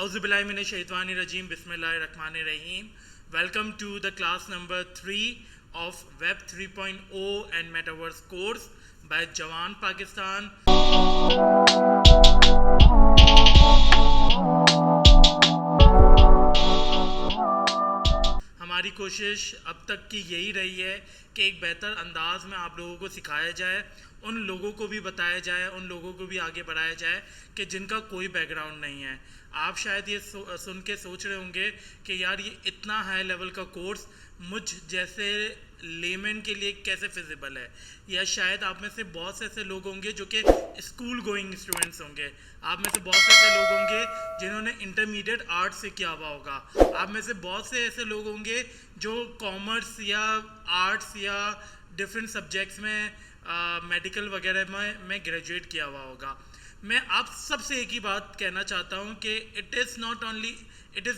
Auzubillahiminash-shaytanir-rajim. Bismillahir-rahmanir-rahim. Welcome to the class number 3 of Web 3.0 and Metaverse course by Jawan Pakistan. हमारी कोशिश अब तक की यही रही है कि एक बेहतर अंदाज में आप लोगों को सिखाया जाए, उन लोगों को भी बताया जाए, उन लोगों को भी आगे बढ़ाया जाए कि जिनका कोई बैकग्राउंड नहीं है। आप शायद ये सुन के सोच रहे होंगे कि यार ये इतना हाई लेवल का कोर्स मुझ जैसे लेमैन के लिए कैसे फिजिबल है, या शायद आप में से बहुत से ऐसे लोग होंगे जो कि स्कूल गोइंग स्टूडेंट्स होंगे, आप में से बहुत से ऐसे लोग होंगे जिन्होंने इंटरमीडिएट आर्ट से किया हुआ होगा, आप में से बहुत से ऐसे लोग होंगे जो कॉमर्स या आर्ट्स या डिफरेंट सब्जेक्ट्स में मेडिकल वगैरह में ग्रेजुएट किया हुआ होगा। मैं आप सबसे एक ही बात कहना चाहता हूँ कि it is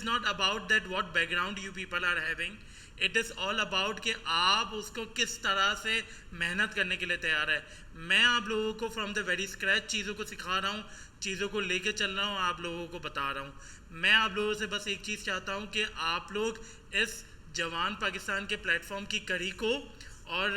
not about that what background you people are having, it is all about कि आप उसको किस तरह से मेहनत करने के लिए तैयार है। मैं आप लोगों को फ्रॉम द वेरी स्क्रैच चीज़ों को सिखा रहा हूँ, चीज़ों को लेके चल रहा हूँ, आप लोगों को बता रहा हूँ। मैं आप लोगों से बस एक चीज़ चाहता हूँ कि आप लोग इस जवान पाकिस्तान के प्लेटफॉर्म की कड़ी को और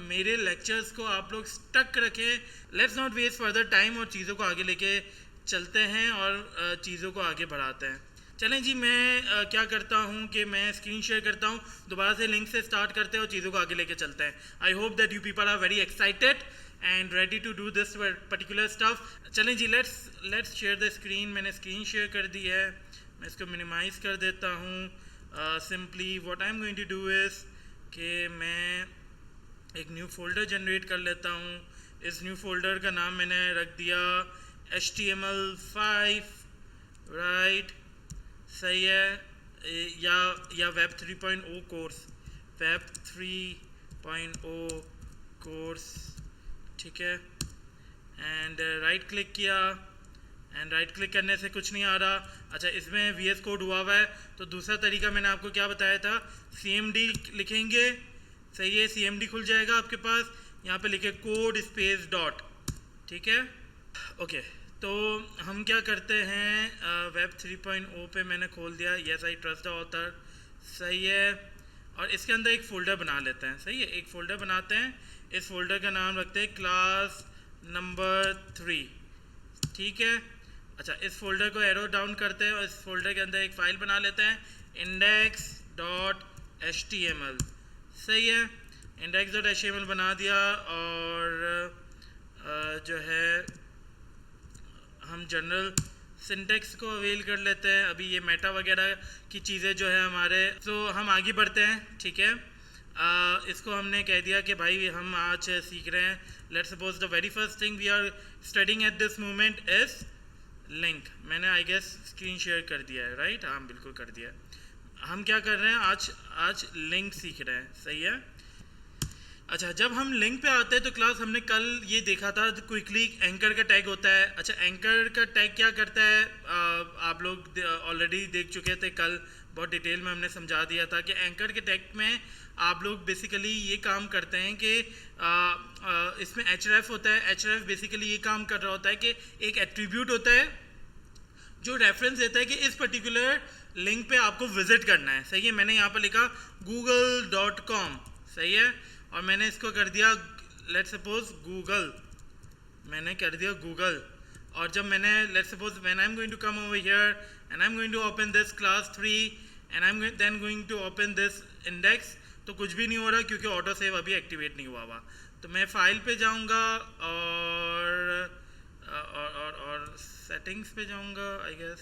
मेरे लेक्चर्स को आप लोग स्टक रखें। Let's not waste further time और चीज़ों को आगे लेके चलते हैं और चीज़ों को आगे बढ़ाते हैं। चलें जी, मैं क्या करता हूँ कि मैं स्क्रीन शेयर करता हूँ, दोबारा से लिंक से स्टार्ट करते हैं और चीज़ों को आगे लेके चलते हैं। I hope that you people are very excited and ready to do this particular stuff. चलें जी, लेट्स शेयर द स्क्रीन। मैंने स्क्रीन शेयर कर दी है, मैं इसको मिनिमाइज़ कर देता हूँ। Simply what I am going to do is कि मैं एक न्यू फोल्डर जनरेट कर लेता हूँ। इस न्यू फोल्डर का नाम मैंने रख दिया HTML5, राइट, सही है, या Web 3.0 कोर्स, Web 3.0 कोर्स, ठीक है। एंड राइट क्लिक किया, एंड राइट क्लिक करने से कुछ नहीं आ रहा। अच्छा, इसमें VS कोड हुआ है, तो दूसरा तरीका मैंने आपको क्या बताया था, CMD लिखेंगे, सही है, CMD खुल जाएगा आपके पास। यहाँ पे लिखे कोड स्पेस डॉट, ठीक है, ओके। तो हम क्या करते हैं, Web 3.0 पे मैंने खोल दिया, yes I trust the author, सही है, और इसके अंदर एक फ़ोल्डर बना लेते हैं, सही है, एक फ़ोल्डर बनाते हैं। इस फोल्डर का नाम रखते हैं क्लास नंबर 3, ठीक है। अच्छा, इस फोल्डर को एरो डाउन करते हैं और इस फोल्डर के अंदर एक फ़ाइल बना लेते हैं, index.html, सही है, index.html बना दिया। और जो है हम जनरल सिंटेक्स को अवेल कर लेते हैं। अभी ये मेटा वगैरह की चीज़ें जो है हमारे, तो हम आगे बढ़ते हैं, ठीक है। इसको हमने कह दिया कि भाई हम आज सीख रहे हैं, let's suppose the very first thing we are studying at this moment is link. मैंने आई गेस स्क्रीन शेयर कर दिया है, राइट, हाँ बिल्कुल कर दिया है। हम क्या कर रहे हैं, आज लिंक सीख रहे हैं, सही है। अच्छा, जब हम लिंक पे आते हैं तो क्लास हमने कल ये देखा था, क्विकली एंकर का टैग होता है। अच्छा, एंकर का टैग क्या करता है, आप लोग ऑलरेडी देख चुके थे, कल बहुत डिटेल में हमने समझा दिया था कि एंकर के टैग में आप लोग बेसिकली ये काम करते हैं कि इसमें href होता है। href बेसिकली ये काम कर रहा होता है कि एक एट्रीब्यूट होता है जो रेफरेंस देता है कि इस पर्टिकुलर लिंक पे आपको विजिट करना है, सही है। मैंने यहाँ पर लिखा google.com, सही है, और मैंने इसको कर दिया लेट्स सपोज गूगल, मैंने कर दिया गूगल। और जब मैंने let's suppose when I am going to come over here and I am going to open this class 3 and I am then going to open this index, तो कुछ भी नहीं हो रहा क्योंकि ऑटो सेव अभी एक्टिवेट नहीं हुआ हुआ। तो मैं फाइल पे जाऊंगा और सेटिंग्स पे जाऊंगा, आई गेस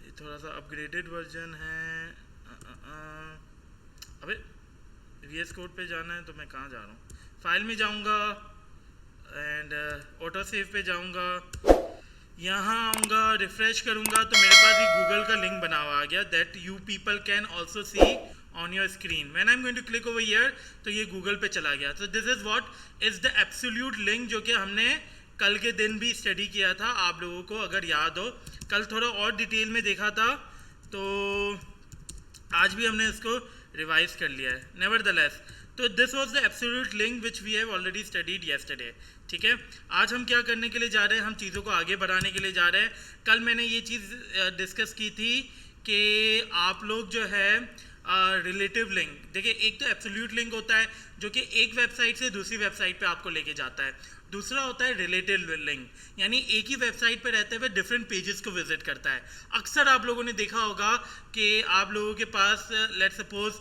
ये थोड़ा सा अपग्रेडेड वर्जन है। अबे VS कोड पे जाना है, तो मैं कहाँ जा रहा हूँ, फाइल में जाऊंगा एंड ऑटो सेव पे जाऊंगा, यहाँ आऊँगा, रिफ्रेश करूँगा तो मेरे पास ही गूगल का लिंक बना हुआ आ गया, that you people can also see on your screen. When I am going to click over here, तो ये गूगल पे चला गया। तो this is what is the absolute link, जो कि हमने कल के दिन भी स्टडी किया था। आप लोगों को अगर याद हो, कल थोड़ा और डिटेल में देखा था, तो आज भी हमने इसको रिवाइज कर लिया है। नेवरदलेस, तो this was the absolute link which we have already studied yesterday. ठीक है, आज हम क्या करने के लिए जा रहे हैं, हम चीज़ों को आगे बढ़ाने के लिए जा रहे हैं। कल मैंने ये चीज़ डिस्कस की थी कि आप लोग जो है रिलेटिव लिंक, देखिए एक तो एब्सोल्यूट लिंक होता है जो कि एक वेबसाइट से दूसरी वेबसाइट पे आपको लेके जाता है, दूसरा होता है रिलेटिव लिंक, यानी एक ही वेबसाइट पे रहते हुए डिफरेंट पेजेस को विजिट करता है। अक्सर आप लोगों ने देखा होगा कि आप लोगों के पास लेट्स सपोज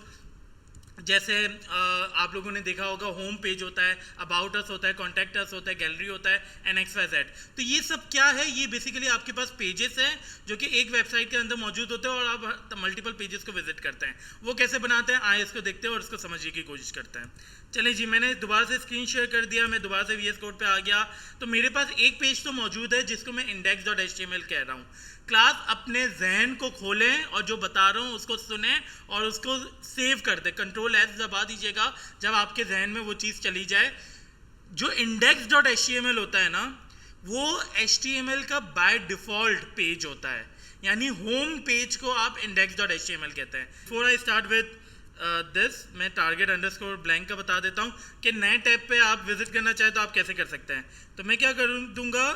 जैसे आप लोगों ने देखा होगा होम पेज होता है, अबाउट अस होता है, कॉन्टैक्ट अस होता है, गैलरी होता है एंड XYZ। तो ये सब क्या है, ये बेसिकली आपके पास पेजेस हैं जो कि एक वेबसाइट के अंदर मौजूद होते हैं और आप मल्टीपल पेजेस को विजिट करते हैं। वो कैसे बनाते हैं, आए इसको देखते हैं और इसको समझने की कोशिश करते हैं। चलिए जी, मैंने दोबारा से स्क्रीन शेयर कर दिया, मैं दोबारा से VS कोड पे आ गया। तो मेरे पास एक पेज तो मौजूद है जिसको मैं index.html कह रहा हूँ। क्लास अपने जहन को खोलें और जो बता रहा हूँ उसको सुने और उसको सेव कर दे। Ctrl+S दबा दीजिएगा जब आपके जहन में वो चीज़ चली जाए। जो index.html होता है ना, वो HTML का बाय डिफॉल्ट पेज होता है, यानी होम पेज को आप index.html कहते हैं। Before I start with this, मैं टारगेट अंडरस्कोर ब्लैंक का बता देता हूँ कि नए टैब पे आप विजिट करना चाहे तो आप कैसे कर सकते हैं। तो मैं क्या करूँ दूंगा,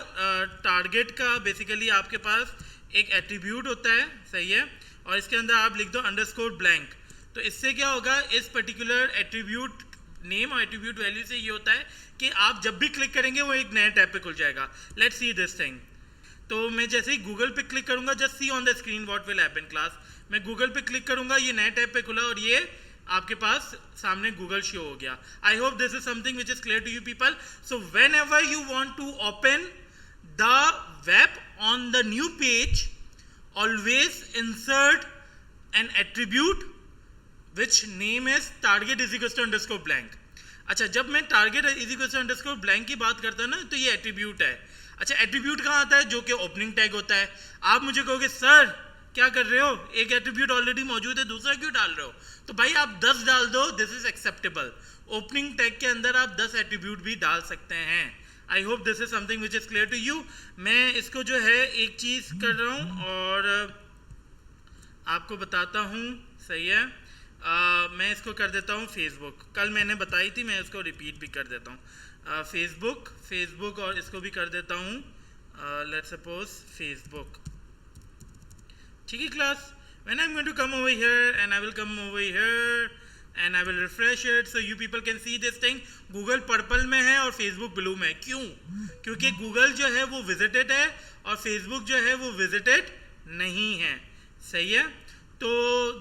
टारगेट का बेसिकली आपके पास एक एट्रीब्यूट होता है, सही है, और इसके अंदर आप लिख दो अंडरस्कोर ब्लैंक। तो इससे क्या होगा, इस पर्टिकुलर एट्रीब्यूट नेम और एट्रीब्यूट वैल्यू से ये होता है कि आप जब भी क्लिक करेंगे वो एक नया टैब पे खुल जाएगा। Let's see this thing. तो मैं जैसे ही गूगल पे क्लिक करूंगा, just see on the screen what will happen class. मैं गूगल पे क्लिक करूंगा, ये नया टैब पे खुला और ये आपके पास सामने गूगल शो हो गया। I hope this is something which is clear to you people. So whenever you want to open the web on the new page, always insert an attribute which name is target is equals to underscore blank। अच्छा, जब मैं target is equals to underscore blank की बात करता हूँ ना, तो ये attribute है। अच्छा, attribute कहाँ आता है, जो कि opening tag होता है। आप मुझे कहोगे सर क्या कर रहे हो, एक attribute ऑलरेडी मौजूद है, दूसरा क्यों डाल रहे हो? तो भाई आप 10 डाल दो, this is acceptable. Opening tag के अंदर आप 10 एट्रीब्यूट भी डाल सकते हैं। I hope this is something which is clear to you. मैं इसको जो है एक चीज़ कर रहा हूँ और आपको बताता हूँ, सही है। मैं इसको कर देता हूँ फेसबुक, कल मैंने बताई थी, मैं इसको रिपीट भी कर देता हूँ। फेसबुक और इसको भी कर देता हूँ लेट्स सपोज फेसबुक। ठीक है class, when I'm going to come over here and I will come over here and I will refresh it so you people can see this thing। Google purple में है और Facebook blue में। क्यों? क्योंकि Google जो है वो visited है और Facebook जो है वो विजिटेड नहीं है, सही है। तो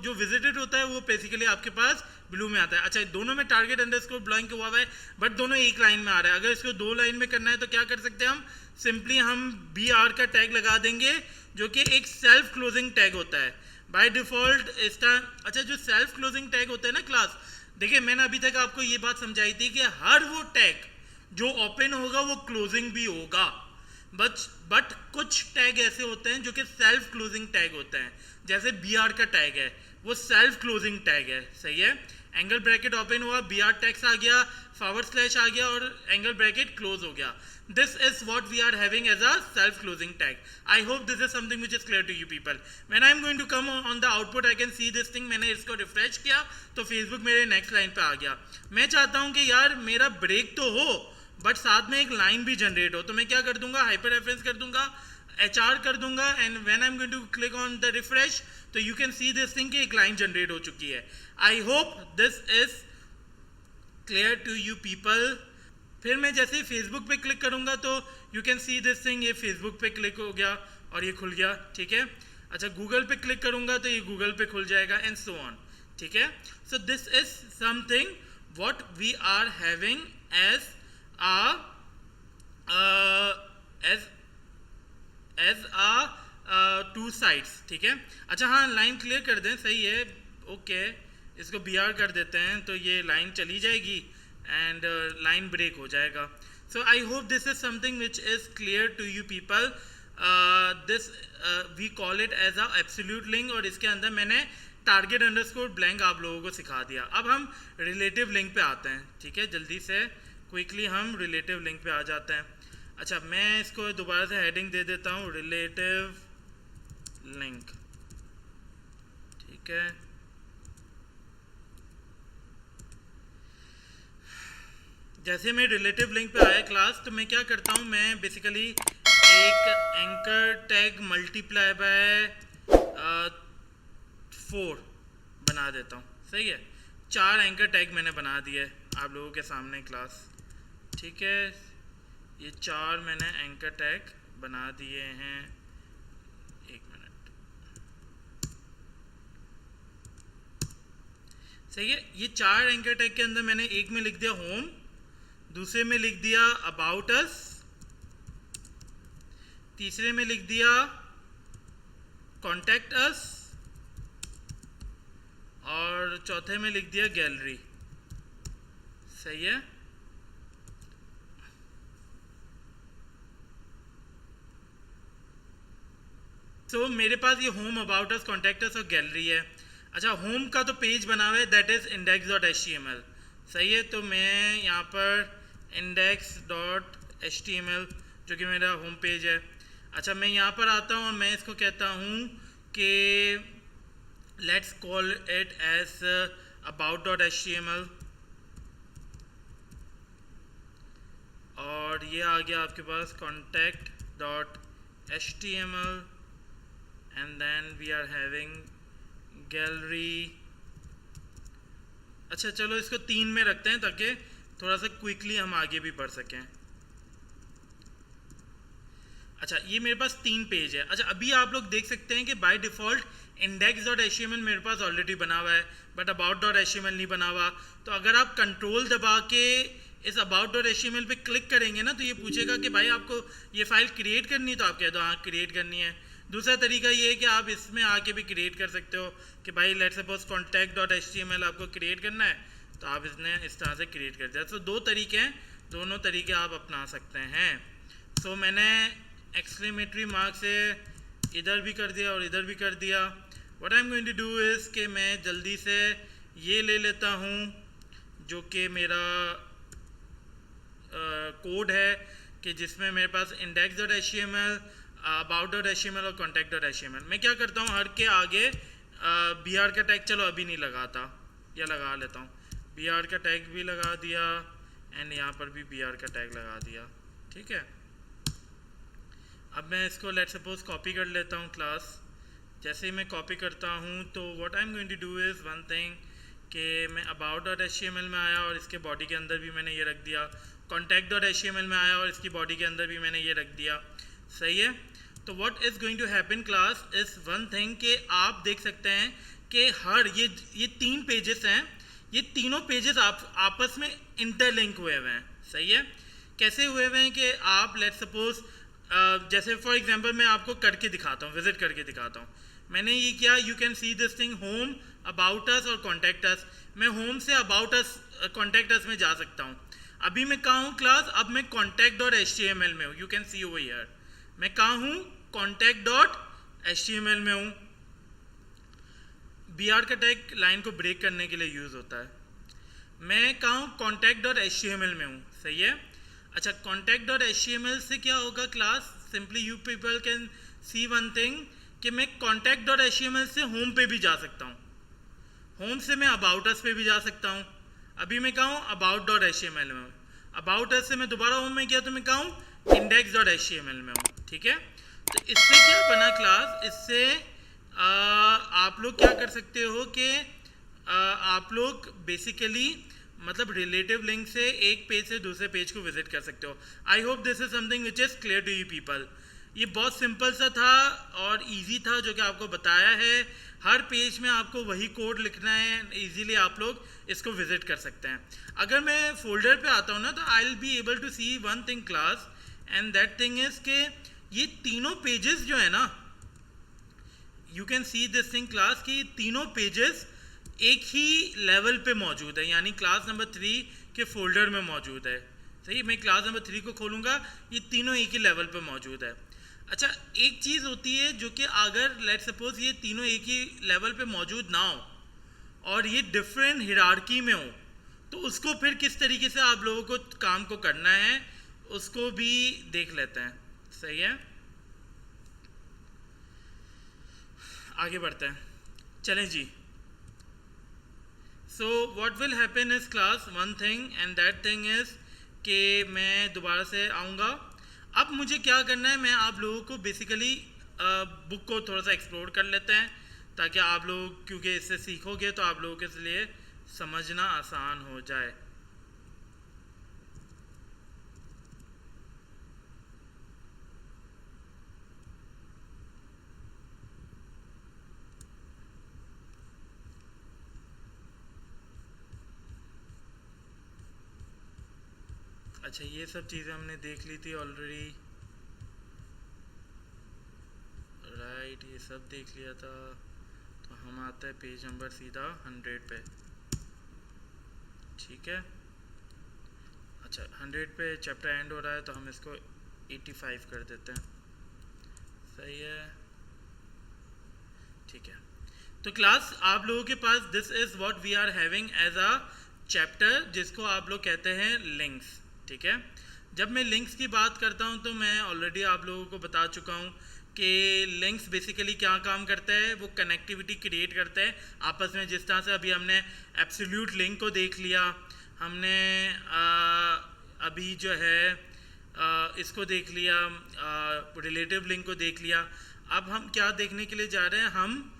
जो विजिटेड होता है वो बेसिकली आपके पास ब्लू में आता है। अच्छा, दोनों में टारगेट अंडरस्कोर ब्लैंक हुआ है बट दोनों एक लाइन में आ रहा है। अगर इसको 2 लाइन में करना है तो क्या कर सकते हैं हम, सिंपली हम BR का टैग लगा देंगे जो कि एक सेल्फ क्लोजिंग टैग होता है बाय डिफॉल्ट इसका। अच्छा, जो सेल्फ क्लोजिंग टैग होता है ना क्लास, देखिए मैंने अभी तक आपको ये बात समझाई थी कि हर वो टैग जो ओपन होगा वो क्लोजिंग भी होगा, बट कुछ टैग ऐसे होते हैं जो कि सेल्फ क्लोजिंग टैग होते हैं। जैसे BR का टैग है, वो सेल्फ क्लोजिंग टैग है, सही है। एंगल ब्रैकेट ओपन हुआ, BR टैक्स आ गया, / आ गया और एंगल ब्रैकेट क्लोज हो गया। This is what we are having as a self-closing tag. I hope this is something which is clear to you people. When I am going to come on the output, I can see this thing। मैंने इसको refresh किया तो Facebook मेरे next line पे आ गया। मैं चाहता हूँ कि यार मेरा ब्रेक तो हो बट साथ में एक लाइन भी जनरेट हो, तो मैं क्या कर दूंगा, हाइपर रेफरेंस कर दूंगा, HR कर दूंगा and when I am going to click on the refresh तो you can see this thing कि एक लाइन जनरेट हो चुकी है। I hope this is clear to you people. फिर मैं जैसे ही फेसबुक पे क्लिक करूंगा तो you can see this thing, ये फेसबुक पे क्लिक हो गया और ये खुल गया, ठीक है। अच्छा, गूगल पे क्लिक करूंगा तो ये गूगल पे खुल जाएगा एंड सो ऑन, ठीक है। So this is something what we are having as a 2 sides, ठीक है। अच्छा हाँ, लाइन क्लियर कर दें, सही है, ओके। इसको BR कर देते हैं तो ये लाइन चली जाएगी and line break हो जाएगा। So I hope this is something which is clear to you people। This we call it as a absolute link और इसके अंदर मैंने target underscore blank आप लोगों को सिखा दिया। अब हम relative link पे आते हैं, ठीक है। जल्दी से क्विकली हम relative link पे आ जाते हैं। अच्छा, मैं इसको दोबारा से heading दे देता हूँ relative link, ठीक है। जैसे मैं रिलेटिव लिंक पे आया क्लास, तो मैं क्या करता हूँ, मैं बेसिकली एक एंकर टैग मल्टीप्लाई बाय 4 बना देता हूँ। सही है, 4 एंकर टैग मैंने बना दिए आप लोगों के सामने क्लास। ठीक है, ये 4 मैंने एंकर टैग बना दिए हैं। एक मिनट। सही है, ये 4 एंकर टैग के अंदर मैंने एक में लिख दिया होम, दूसरे में लिख दिया अबाउट अस, तीसरे में लिख दिया कॉन्टैक्ट अस, और चौथे में लिख दिया गैलरी। सही है, तो मेरे पास ये home, about us, contact us और गैलरी है। अच्छा, होम का तो पेज बना हुआ है, दैट इज index.html। सही है, तो मैं यहाँ पर index.html जो कि मेरा होम पेज है। अच्छा, मैं यहाँ पर आता हूँ और मैं इसको कहता हूँ कि let's call it as about.html, और ये आ गया आपके पास contact.html, and then we are having gallery। अच्छा चलो, इसको 3 में रखते हैं ताकि थोड़ा सा क्विकली हम आगे भी बढ़ सकें। अच्छा, ये मेरे पास 3 पेज है। अच्छा, अभी आप लोग देख सकते हैं कि बाय डिफ़ॉल्ट index.html मेरे पास ऑलरेडी बना हुआ है, बट about.html नहीं बना हुआ। तो अगर आप कंट्रोल दबा के इस about.html पे क्लिक करेंगे ना, तो ये पूछेगा कि भाई आपको ये फाइल क्रिएट करनी है, तो आप कह दो हाँ क्रिएट करनी है। दूसरा तरीका ये है कि आप इसमें आके भी क्रिएट कर सकते हो कि भाई लेट्स सपोज contact.html आपको क्रिएट करना है, तो आप इसने इस तरह से क्रिएट कर दिया। तो 2 तरीके हैं, दोनों तरीके आप अपना सकते हैं। सो मैंने एक्सक्लेमेटरी मार्क से इधर भी कर दिया और इधर भी कर दिया। What I am going to do is कि मैं जल्दी से ये ले लेता हूँ जो कि मेरा कोड है, कि जिसमें मेरे पास index.html, about.html और contact.html। मैं क्या करता हूँ, हर के आगे br का टैग, चलो अभी नहीं लगाता, या लगा लेता हूँ, br का टैग भी लगा दिया, एंड यहाँ पर भी br का टैग लगा दिया। ठीक है, अब मैं इसको लेट्स सपोज कॉपी कर लेता हूँ क्लास। जैसे ही मैं कॉपी करता हूँ, तो what I am going to do is one thing कि मैं about.html में आया और इसके बॉडी के अंदर भी मैंने ये रख दिया, contact.html में आया और इसकी बॉडी के अंदर भी मैंने ये रख दिया। सही है, तो what is going to happen class is one thing कि आप देख सकते हैं कि हर ये 3 पेजेस हैं, ये तीनों पेजेस आपस में इंटरलिंक हुए हुए हैं। सही है, कैसे हुए हुए हैं कि आप लेट्स सपोज जैसे फॉर एग्जांपल मैं आपको करके दिखाता हूँ, विजिट करके दिखाता हूँ। मैंने ये किया, you can see this thing, home, about us और कॉन्टैक्ट अस। मैं home say about us, contact us में जा सकता हूँ। अभी मैं कहाँ हूँ क्लास, अब मैं contact.html में हूँ, you can C over here. मैं कहाँ हूँ, contact.html में हूँ। br का टैग लाइन को ब्रेक करने के लिए यूज़ होता है। मैं कहाँ हूँ, contact.html में हूँ। सही है, अच्छा contact.html से क्या होगा class, simply you people can see one thing कि मैं contact.html से होम पे भी जा सकता हूँ, होम से मैं अबाउट अस पे भी जा सकता हूँ। अभी मैं कहाँ हूँ, about.html में हूँ। अबाउट अस से मैं दोबारा होम में गया तो मैं कहाँ हूँ, index.html में हूँ। ठीक है, तो इससे क्या बना क्लास, इससे आप लोग क्या कर सकते हो कि आप लोग बेसिकली मतलब रिलेटिव लिंक से एक पेज से दूसरे पेज को विजिट कर सकते हो। I hope this is something which is clear to you people. ये बहुत सिंपल सा था और इजी था जो कि आपको बताया है। हर पेज में आपको वही कोड लिखना है, इजीली आप लोग इसको विजिट कर सकते हैं। अगर मैं फोल्डर पे आता हूँ ना, तो I will be able to see one thing class, and that thing is के ये तीनों पेजेस जो है ना, you can see this thing class कि तीनों पेजेस एक ही लेवल पे मौजूद है, यानी क्लास नंबर 3 के फोल्डर में मौजूद है। सही, मैं क्लास नंबर 3 को खोलूँगा, ये तीनों एक ही लेवल पे मौजूद है। अच्छा, एक चीज़ होती है जो कि अगर लेट सपोज ये तीनों एक ही लेवल पे मौजूद ना हो और ये डिफरेंट हिरार्की में हो, तो उसको फिर किस तरीके से आप लोगों को काम को करना है उसको भी देख लेते हैं। सही है, आगे बढ़ते हैं, चलें जी। So what will happen is class one thing, and that thing is कि मैं दोबारा से आऊँगा। अब मुझे क्या करना है, मैं आप लोगों को बेसिकली बुक को थोड़ा सा एक्सप्लोर कर लेते हैं, ताकि आप लोग, क्योंकि इससे सीखोगे तो आप लोगों के लिए समझना आसान हो जाए। अच्छा, ये सब चीज़ें हमने देख ली थी ऑलरेडी, राइट, ये सब देख लिया था। तो हम आते हैं पेज नंबर सीधा 100 पे, ठीक है। अच्छा, 100 पे चैप्टर एंड हो रहा है, तो हम इसको 85 कर देते हैं, सही है, ठीक है। तो क्लास, आप लोगों के पास this is what we are having as a chapter, जिसको आप लोग कहते हैं लिंक्स, ठीक है। जब मैं लिंक्स की बात करता हूँ तो मैं ऑलरेडी आप लोगों को बता चुका हूँ कि लिंक्स बेसिकली क्या काम करता है, वो कनेक्टिविटी क्रिएट करता है आपस में। जिस तरह से अभी हमने एब्सोल्यूट लिंक को देख लिया, हमने अभी जो है इसको देख लिया, रिलेटिव लिंक को देख लिया। अब हम क्या देखने के लिए जा रहे हैं, हम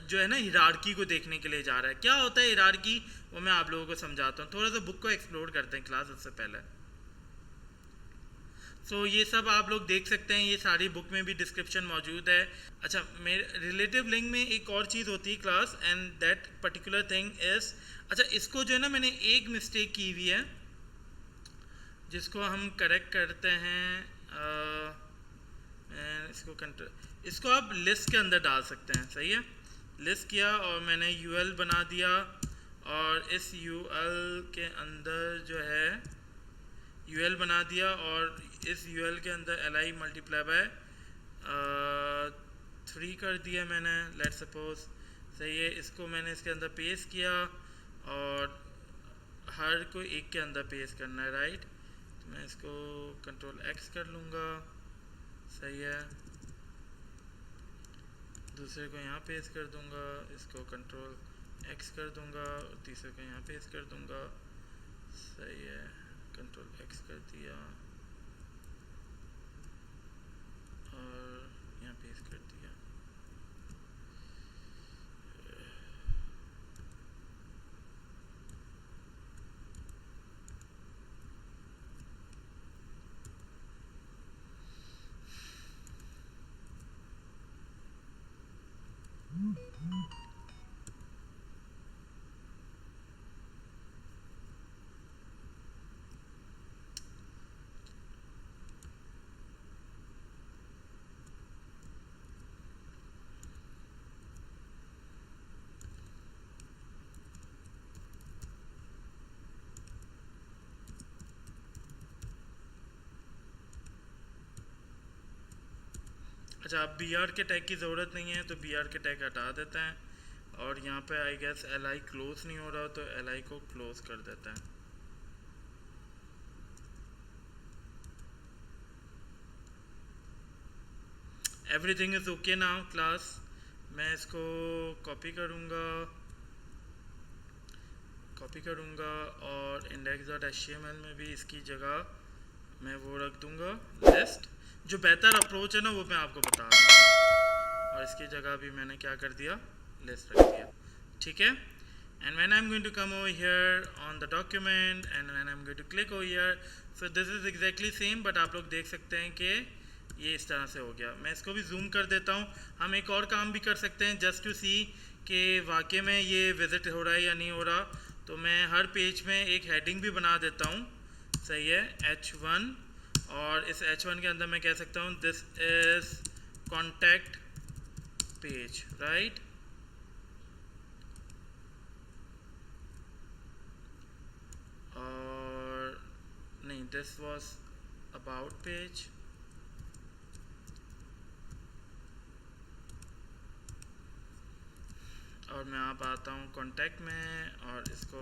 जो है ना हिरार्की को देखने के लिए जा रहा है। क्या होता है हिरार्की, वो मैं आप लोगों को समझाता हूँ। थोड़ा सा बुक को एक्सप्लोर करते हैं क्लास, उससे पहले। सो ये सब आप लोग देख सकते हैं, ये सारी बुक में भी डिस्क्रिप्शन मौजूद है। अच्छा, मेरे रिलेटिव लिंक में एक और चीज़ होती है class, and that particular thing is, अच्छा इसको जो है ना मैंने एक मिस्टेक की हुई है, जिसको हम करेक्ट करते हैं। इसको आप लिस्ट के अंदर डाल सकते हैं, सही है। लिस्ट किया और मैंने यूएल बना दिया, और इस यूएल के अंदर जो है यूएल बना दिया, और इस यूएल के अंदर li मल्टीप्लाई बाय 3 कर दिया मैंने, लेट सपोज, सही है। इसको मैंने इसके अंदर पेस्ट किया, और हर को एक के अंदर पेस्ट करना है, राइट। तो मैं इसको कंट्रोल x कर लूँगा, सही है। दूसरे को यहाँ पेस्ट कर दूँगा, इसको कंट्रोल x कर दूँगा, और तीसरे को यहाँ पेस्ट कर दूँगा, सही है। कंट्रोल x कर दिया और यहाँ पेस्ट कर दिया। अच्छा, अब br के टैग की ज़रूरत नहीं है, तो br के टैग हटा देते हैं, और यहाँ पे आई गेस li क्लोज नहीं हो रहा, तो li को क्लोज कर देते हैं। Everything is okay now class. मैं इसको कॉपी करूँगा और index.html में भी इसकी जगह मैं वो रख दूँगा लिस्ट। जो बेहतर अप्रोच है ना वो मैं आपको बता रहा हूँ, और इसकी जगह भी मैंने क्या कर दिया, लिस्ट रख दिया, ठीक है। And when I'm going to come over here on the document, and when I'm going to click over here, so this is exactly same, but आप लोग देख सकते हैं कि ये इस तरह से हो गया। मैं इसको भी जूम कर देता हूँ। हम एक और काम भी कर सकते हैं, जस्ट टू सी कि वाकई में ये विज़िट हो रहा है या नहीं हो रहा। तो मैं हर पेज में एक हेडिंग भी बना देता हूँ, सही है, H1, और इस H1 के अंदर मैं कह सकता हूँ this is contact page, right. और नहीं, दिस वाज अबाउट पेज, और मैं आप आता हूँ कॉन्टैक्ट में, और इसको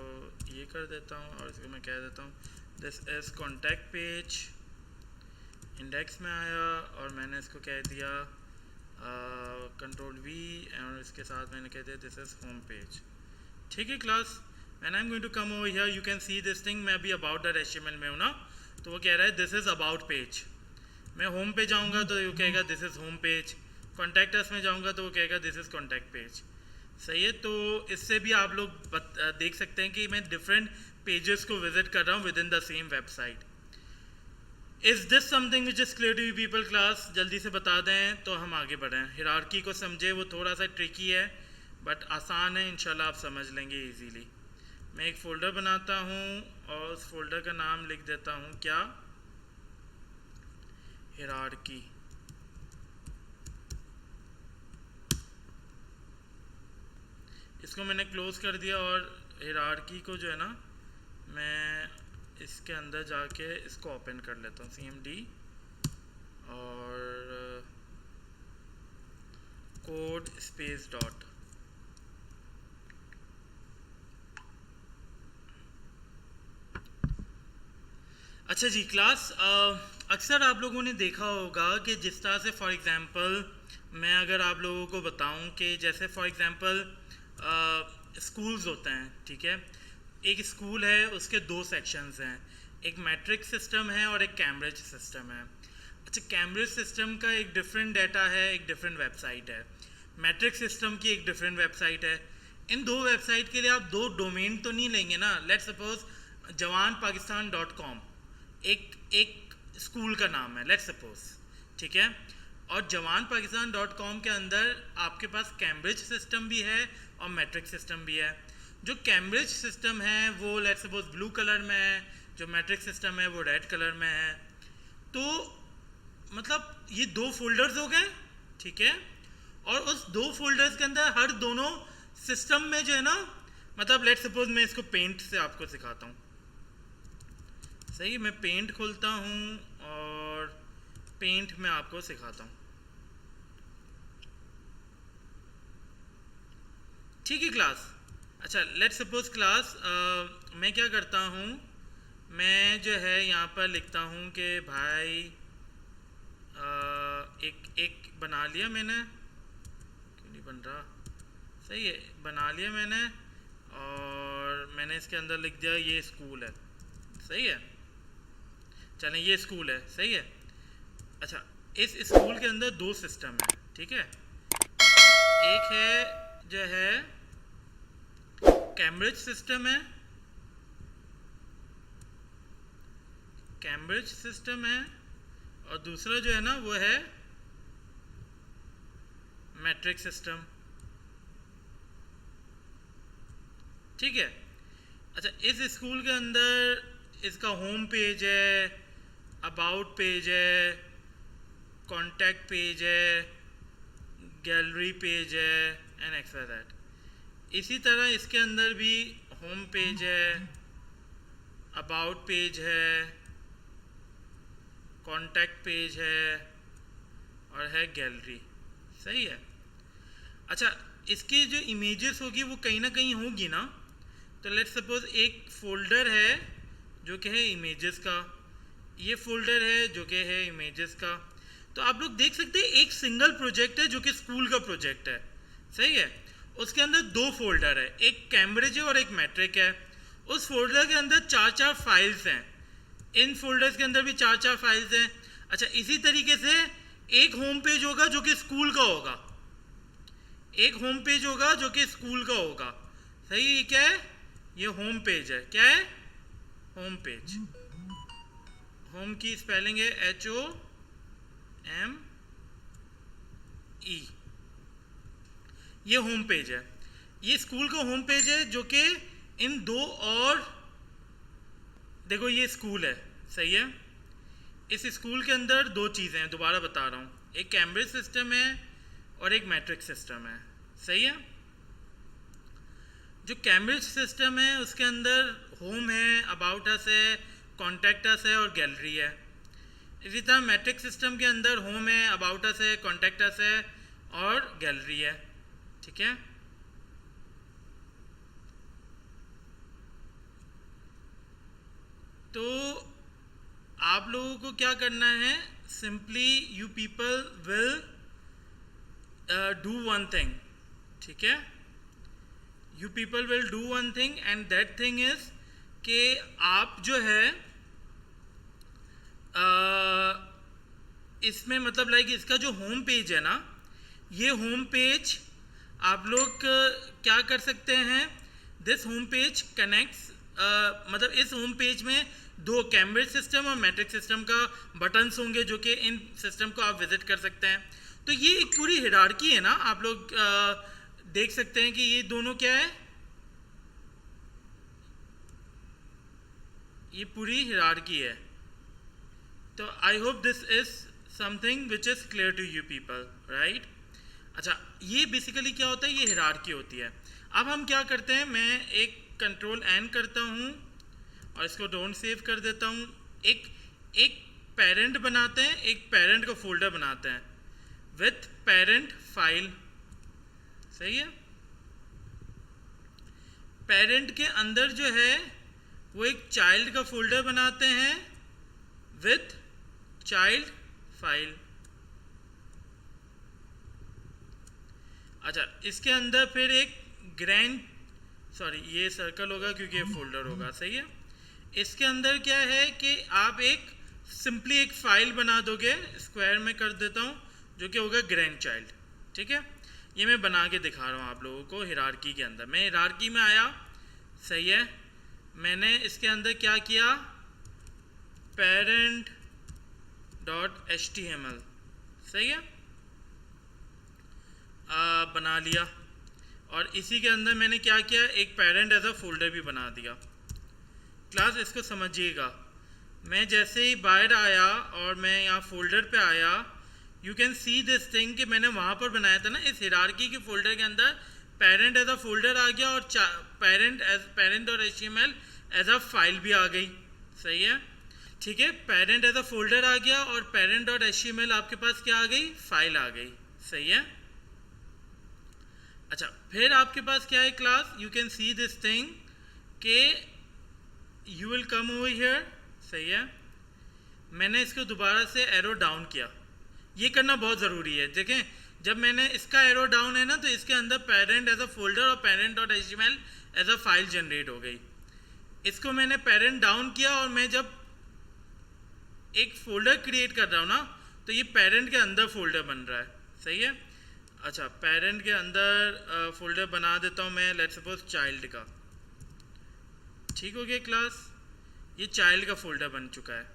ये कर देता हूँ, और इसको मैं कह देता हूँ this is contact page. Index में आया, और मैंने इसको कह दिया कंट्रोल V, और इसके साथ मैंने कह दिया दिस इज़ होम पेज, ठीक है class. When I am going to come over here you can see this thing, मैं अभी अबाउट डॉट HTML में हूँ ना, तो वो कह रहा है दिस इज़ अबाउट पेज। मैं होम पे जाऊँगा तो वो कहेगा this is home page. Contact us में जाऊँगा तो वो कहेगा दिस इज़ कॉन्टैक्ट पेज। सही है, तो इससे भी आप लोग देख सकते हैं कि मैं डिफरेंट पेजेस को विजिट कर रहा हूँ within the same website. Is this something which is clear to you people class? जल्दी से बता दें तो हम आगे बढ़ें। हिरार्की को समझे, वो थोड़ा सा ट्रिकी है बट आसान है, इंशाल्लाह आप समझ लेंगे इजीली। मैं एक फ़ोल्डर बनाता हूँ और उस फोल्डर का नाम लिख देता हूँ क्या, हिरार्की। इसको मैंने क्लोज कर दिया और हिरार्की को जो है ना मैं इसके अंदर जाके इसको ओपन कर लेता हूँ, CMD और कोड स्पेस डॉट। अच्छा जी क्लास, अक्सर आप लोगों ने देखा होगा कि जिस तरह से फॉर एग्ज़ाम्पल मैं अगर आप लोगों को बताऊं कि जैसे फॉर एग्ज़ाम्पल स्कूल्स होते हैं, ठीक है, एक स्कूल है उसके दो सेक्शंस हैं, एक मैट्रिक सिस्टम है और एक कैम्ब्रिज सिस्टम है। अच्छा, कैम्ब्रिज सिस्टम का एक डिफरेंट डाटा है, एक डिफरेंट वेबसाइट है, मैट्रिक सिस्टम की एक डिफरेंट वेबसाइट है। इन दो वेबसाइट के लिए आप दो डोमेन तो नहीं लेंगे ना। लेट्स सपोज jawanpakistan.com एक स्कूल का नाम है, लेट्स सपोज, ठीक है, और jawanpakistan.com के अंदर आपके पास कैम्ब्रिज सिस्टम भी है और मैट्रिक सिस्टम भी है। जो कैम्ब्रिज सिस्टम है वो लेट्स सपोज ब्लू कलर में है, जो मैट्रिक सिस्टम है वो रेड कलर में है। तो मतलब ये दो फोल्डर्स हो गए, ठीक है, और उस दो फोल्डर्स के अंदर हर दोनों सिस्टम में जो है ना, मतलब लेट्स सपोज मैं इसको पेंट से आपको सिखाता हूँ। सही, मैं पेंट खोलता हूँ और पेंट में आपको सिखाता हूँ, ठीक है क्लास। अच्छा लेट्स सपोज क्लास मैं क्या करता हूँ, मैं जो है यहाँ पर लिखता हूँ कि भाई एक बना लिया मैंने, क्यों नहीं बन रहा, सही है, बना लिया मैंने और मैंने इसके अंदर लिख दिया ये स्कूल है, सही है, चलें ये स्कूल है, सही है। अच्छा, इस स्कूल के अंदर दो सिस्टम है, ठीक है, एक है जो है कैम्ब्रिज सिस्टम है, कैम्ब्रिज सिस्टम है, और दूसरा जो है ना वो है मैट्रिक सिस्टम, ठीक है। अच्छा, इस स्कूल के अंदर इसका होम पेज है, अबाउट पेज है, कॉन्टैक्ट पेज है, गैलरी पेज है एंड एक्सेट्रा दैट। इसी तरह इसके अंदर भी होम पेज है, अबाउट पेज है, कॉन्टैक्ट पेज है और है गैलरी, सही है। अच्छा, इसकी जो इमेजेस होगी वो कहीं ना कहीं होगी ना, तो लेट्स सपोज एक फोल्डर है जो कि है इमेजेस का, ये फोल्डर है जो कि है इमेजेस का। तो आप लोग देख सकते हैं एक सिंगल प्रोजेक्ट है जो कि स्कूल का प्रोजेक्ट है, सही है, उसके अंदर दो फोल्डर है, एक कैम्ब्रिज है और एक मैट्रिक है। उस फोल्डर के अंदर चार चार फाइल्स हैं, इन फोल्डर्स के अंदर भी चार चार फाइल्स हैं। अच्छा, इसी तरीके से एक होम पेज होगा जो कि स्कूल का होगा, एक होम पेज होगा जो कि स्कूल का होगा, सही। ये क्या है, ये होम पेज है, क्या है, होम पेज। होम की स्पेलिंग है HOME, ये होम पेज है, ये स्कूल का होम पेज है जो कि इन दो, और देखो ये स्कूल है, सही है। इस स्कूल के अंदर दो चीज़ें हैं, दोबारा बता रहा हूँ, एक कैम्ब्रिज सिस्टम है और एक मैट्रिक सिस्टम है, सही है। जो कैम्ब्रिज सिस्टम है उसके अंदर होम है, अबाउट अस है, कॉन्टैक्ट अस है और गैलरी है। इसी तरह मैट्रिक सिस्टम के अंदर होम है, अबाउट अस है, कॉन्टैक्ट अस है और गैलरी है, ठीक है। तो आप लोगों को क्या करना है, simply you people will do one thing, ठीक है, you people will do one thing and that thing is कि आप जो है इसमें मतलब लाइक इसका जो होम पेज है ना, ये होम पेज आप लोग क्या कर सकते हैं, दिस होम पेज कनेक्ट्स मतलब इस होम पेज में दो कैम्ब्रिज सिस्टम और मैट्रिक्स सिस्टम का बटन्स होंगे जो कि इन सिस्टम को आप विजिट कर सकते हैं। तो ये एक पूरी हिरार्की है ना, आप लोग देख सकते हैं कि ये दोनों क्या है, ये पूरी हिरार्की है। तो I hope this is something which is clear to you people, right. अच्छा, ये बेसिकली क्या होता है, ये हिरार्की होती है। अब हम क्या करते हैं, मैं एक कंट्रोल एन करता हूँ और इसको डोंट सेव कर देता हूँ। एक पेरेंट बनाते हैं, एक पेरेंट का फोल्डर बनाते हैं विथ पेरेंट फाइल, सही है। पेरेंट के अंदर जो है वो एक चाइल्ड का फोल्डर बनाते हैं विथ चाइल्ड फाइल। अच्छा, इसके अंदर फिर एक ये सर्कल होगा क्योंकि ये फोल्डर होगा, सही है। इसके अंदर क्या है कि आप एक सिंपली एक फाइल बना दोगे, स्क्वायर में कर देता हूँ, जो कि होगा ग्रैंड चाइल्ड, ठीक है। ये मैं बना के दिखा रहा हूँ आप लोगों को हिरार्की के अंदर। मैं हिरार्की में आया, सही है। मैंने इसके अंदर क्या किया, पेरेंट डॉट HTML, सही है, बना लिया। और इसी के अंदर मैंने क्या किया, एक पेरेंट एज अ फोल्डर भी बना दिया। क्लास इसको समझिएगा, मैं जैसे ही बाहर आया और मैं यहाँ फोल्डर पे आया, you can see this thing कि मैंने वहाँ पर बनाया था ना, इस हिरार्की के फोल्डर के अंदर पेरेंट एज अ फोल्डर आ गया और पेरेंट और HTML एज अ फाइल भी आ गई, सही है, ठीक है। पेरेंट एज अ फोल्डर आ गया और पेरेंट और HTML आपके पास क्या आ गई, फाइल आ गई, सही है। अच्छा, फिर आपके पास क्या है class, you can see this thing के you will come over here, सही है। मैंने इसको दोबारा से एरो डाउन किया, ये करना बहुत ज़रूरी है। देखें, जब मैंने इसका एरो डाउन है ना, तो इसके अंदर पेरेंट एज अ फोल्डर और parent dot HTML as a file generate हो गई। इसको मैंने पेरेंट डाउन किया और मैं जब एक फोल्डर क्रिएट कर रहा हूँ ना, तो ये पेरेंट के अंदर फोल्डर बन रहा है, सही है। अच्छा, पेरेंट के अंदर फोल्डर बना देता हूँ मैं, लेट्स सपोज चाइल्ड का, ठीक हो गया क्लास, ये चाइल्ड का फोल्डर बन चुका है।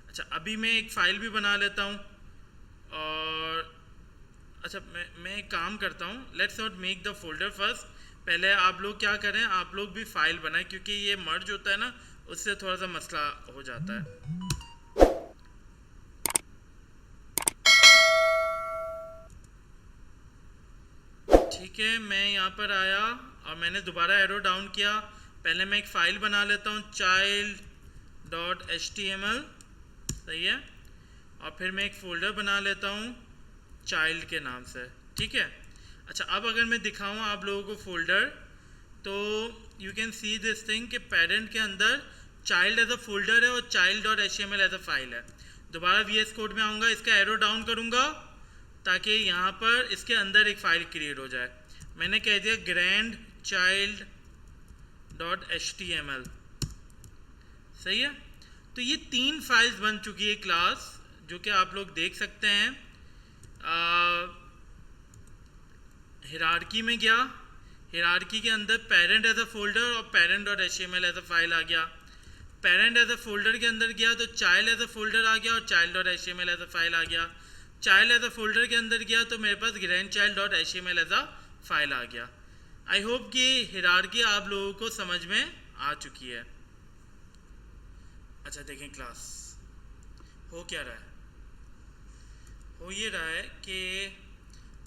अच्छा, अभी मैं एक फाइल भी बना लेता हूँ और अच्छा मैं एक काम करता हूँ, let's not make the folder first, पहले आप लोग क्या करें, आप लोग भी फाइल बनाएं, क्योंकि ये मर्ज होता है ना, उससे थोड़ा सा मसला हो जाता है। ठीक है, मैं यहाँ पर आया और मैंने दोबारा एरो डाउन किया। पहले मैं एक फ़ाइल बना लेता हूँ child डॉट HTML, सही है, और फिर मैं एक फ़ोल्डर बना लेता हूँ चाइल्ड के नाम से, ठीक है। अच्छा, अब अगर मैं दिखाऊँ आप लोगों को फ़ोल्डर, तो you can see this thing कि पेरेंट के अंदर चाइल्ड एज अ फोल्डर है और child dot HTML as a file है। दोबारा VS कोड में आऊँगा, इसका एरो डाउन करूँगा ताकि यहाँ पर इसके अंदर एक फ़ाइल क्रिएट हो जाए। मैंने कह दिया ग्रैंड चाइल्ड डॉट HTML, सही है। तो ये 3 फाइल्स बन चुकी है क्लास, जो कि आप लोग देख सकते हैं। हिरार्की में गया, हिरार्की के अंदर पेरेंट एज अ फोल्डर और parent dot HTML as a file आ गया। पेरेंट एज अ फोल्डर के अंदर गया तो चाइल्ड एज अ फोल्डर आ गया और child dot HTML as a file आ गया। चाइल्ड एज अ फोल्डर के अंदर गया तो मेरे पास grandchild dot HTML as a file आ गया। आई होप कि हिरार्की आप लोगों को समझ में आ चुकी है। अच्छा देखें क्लास, हो क्या रहा है, हो ये रहा है कि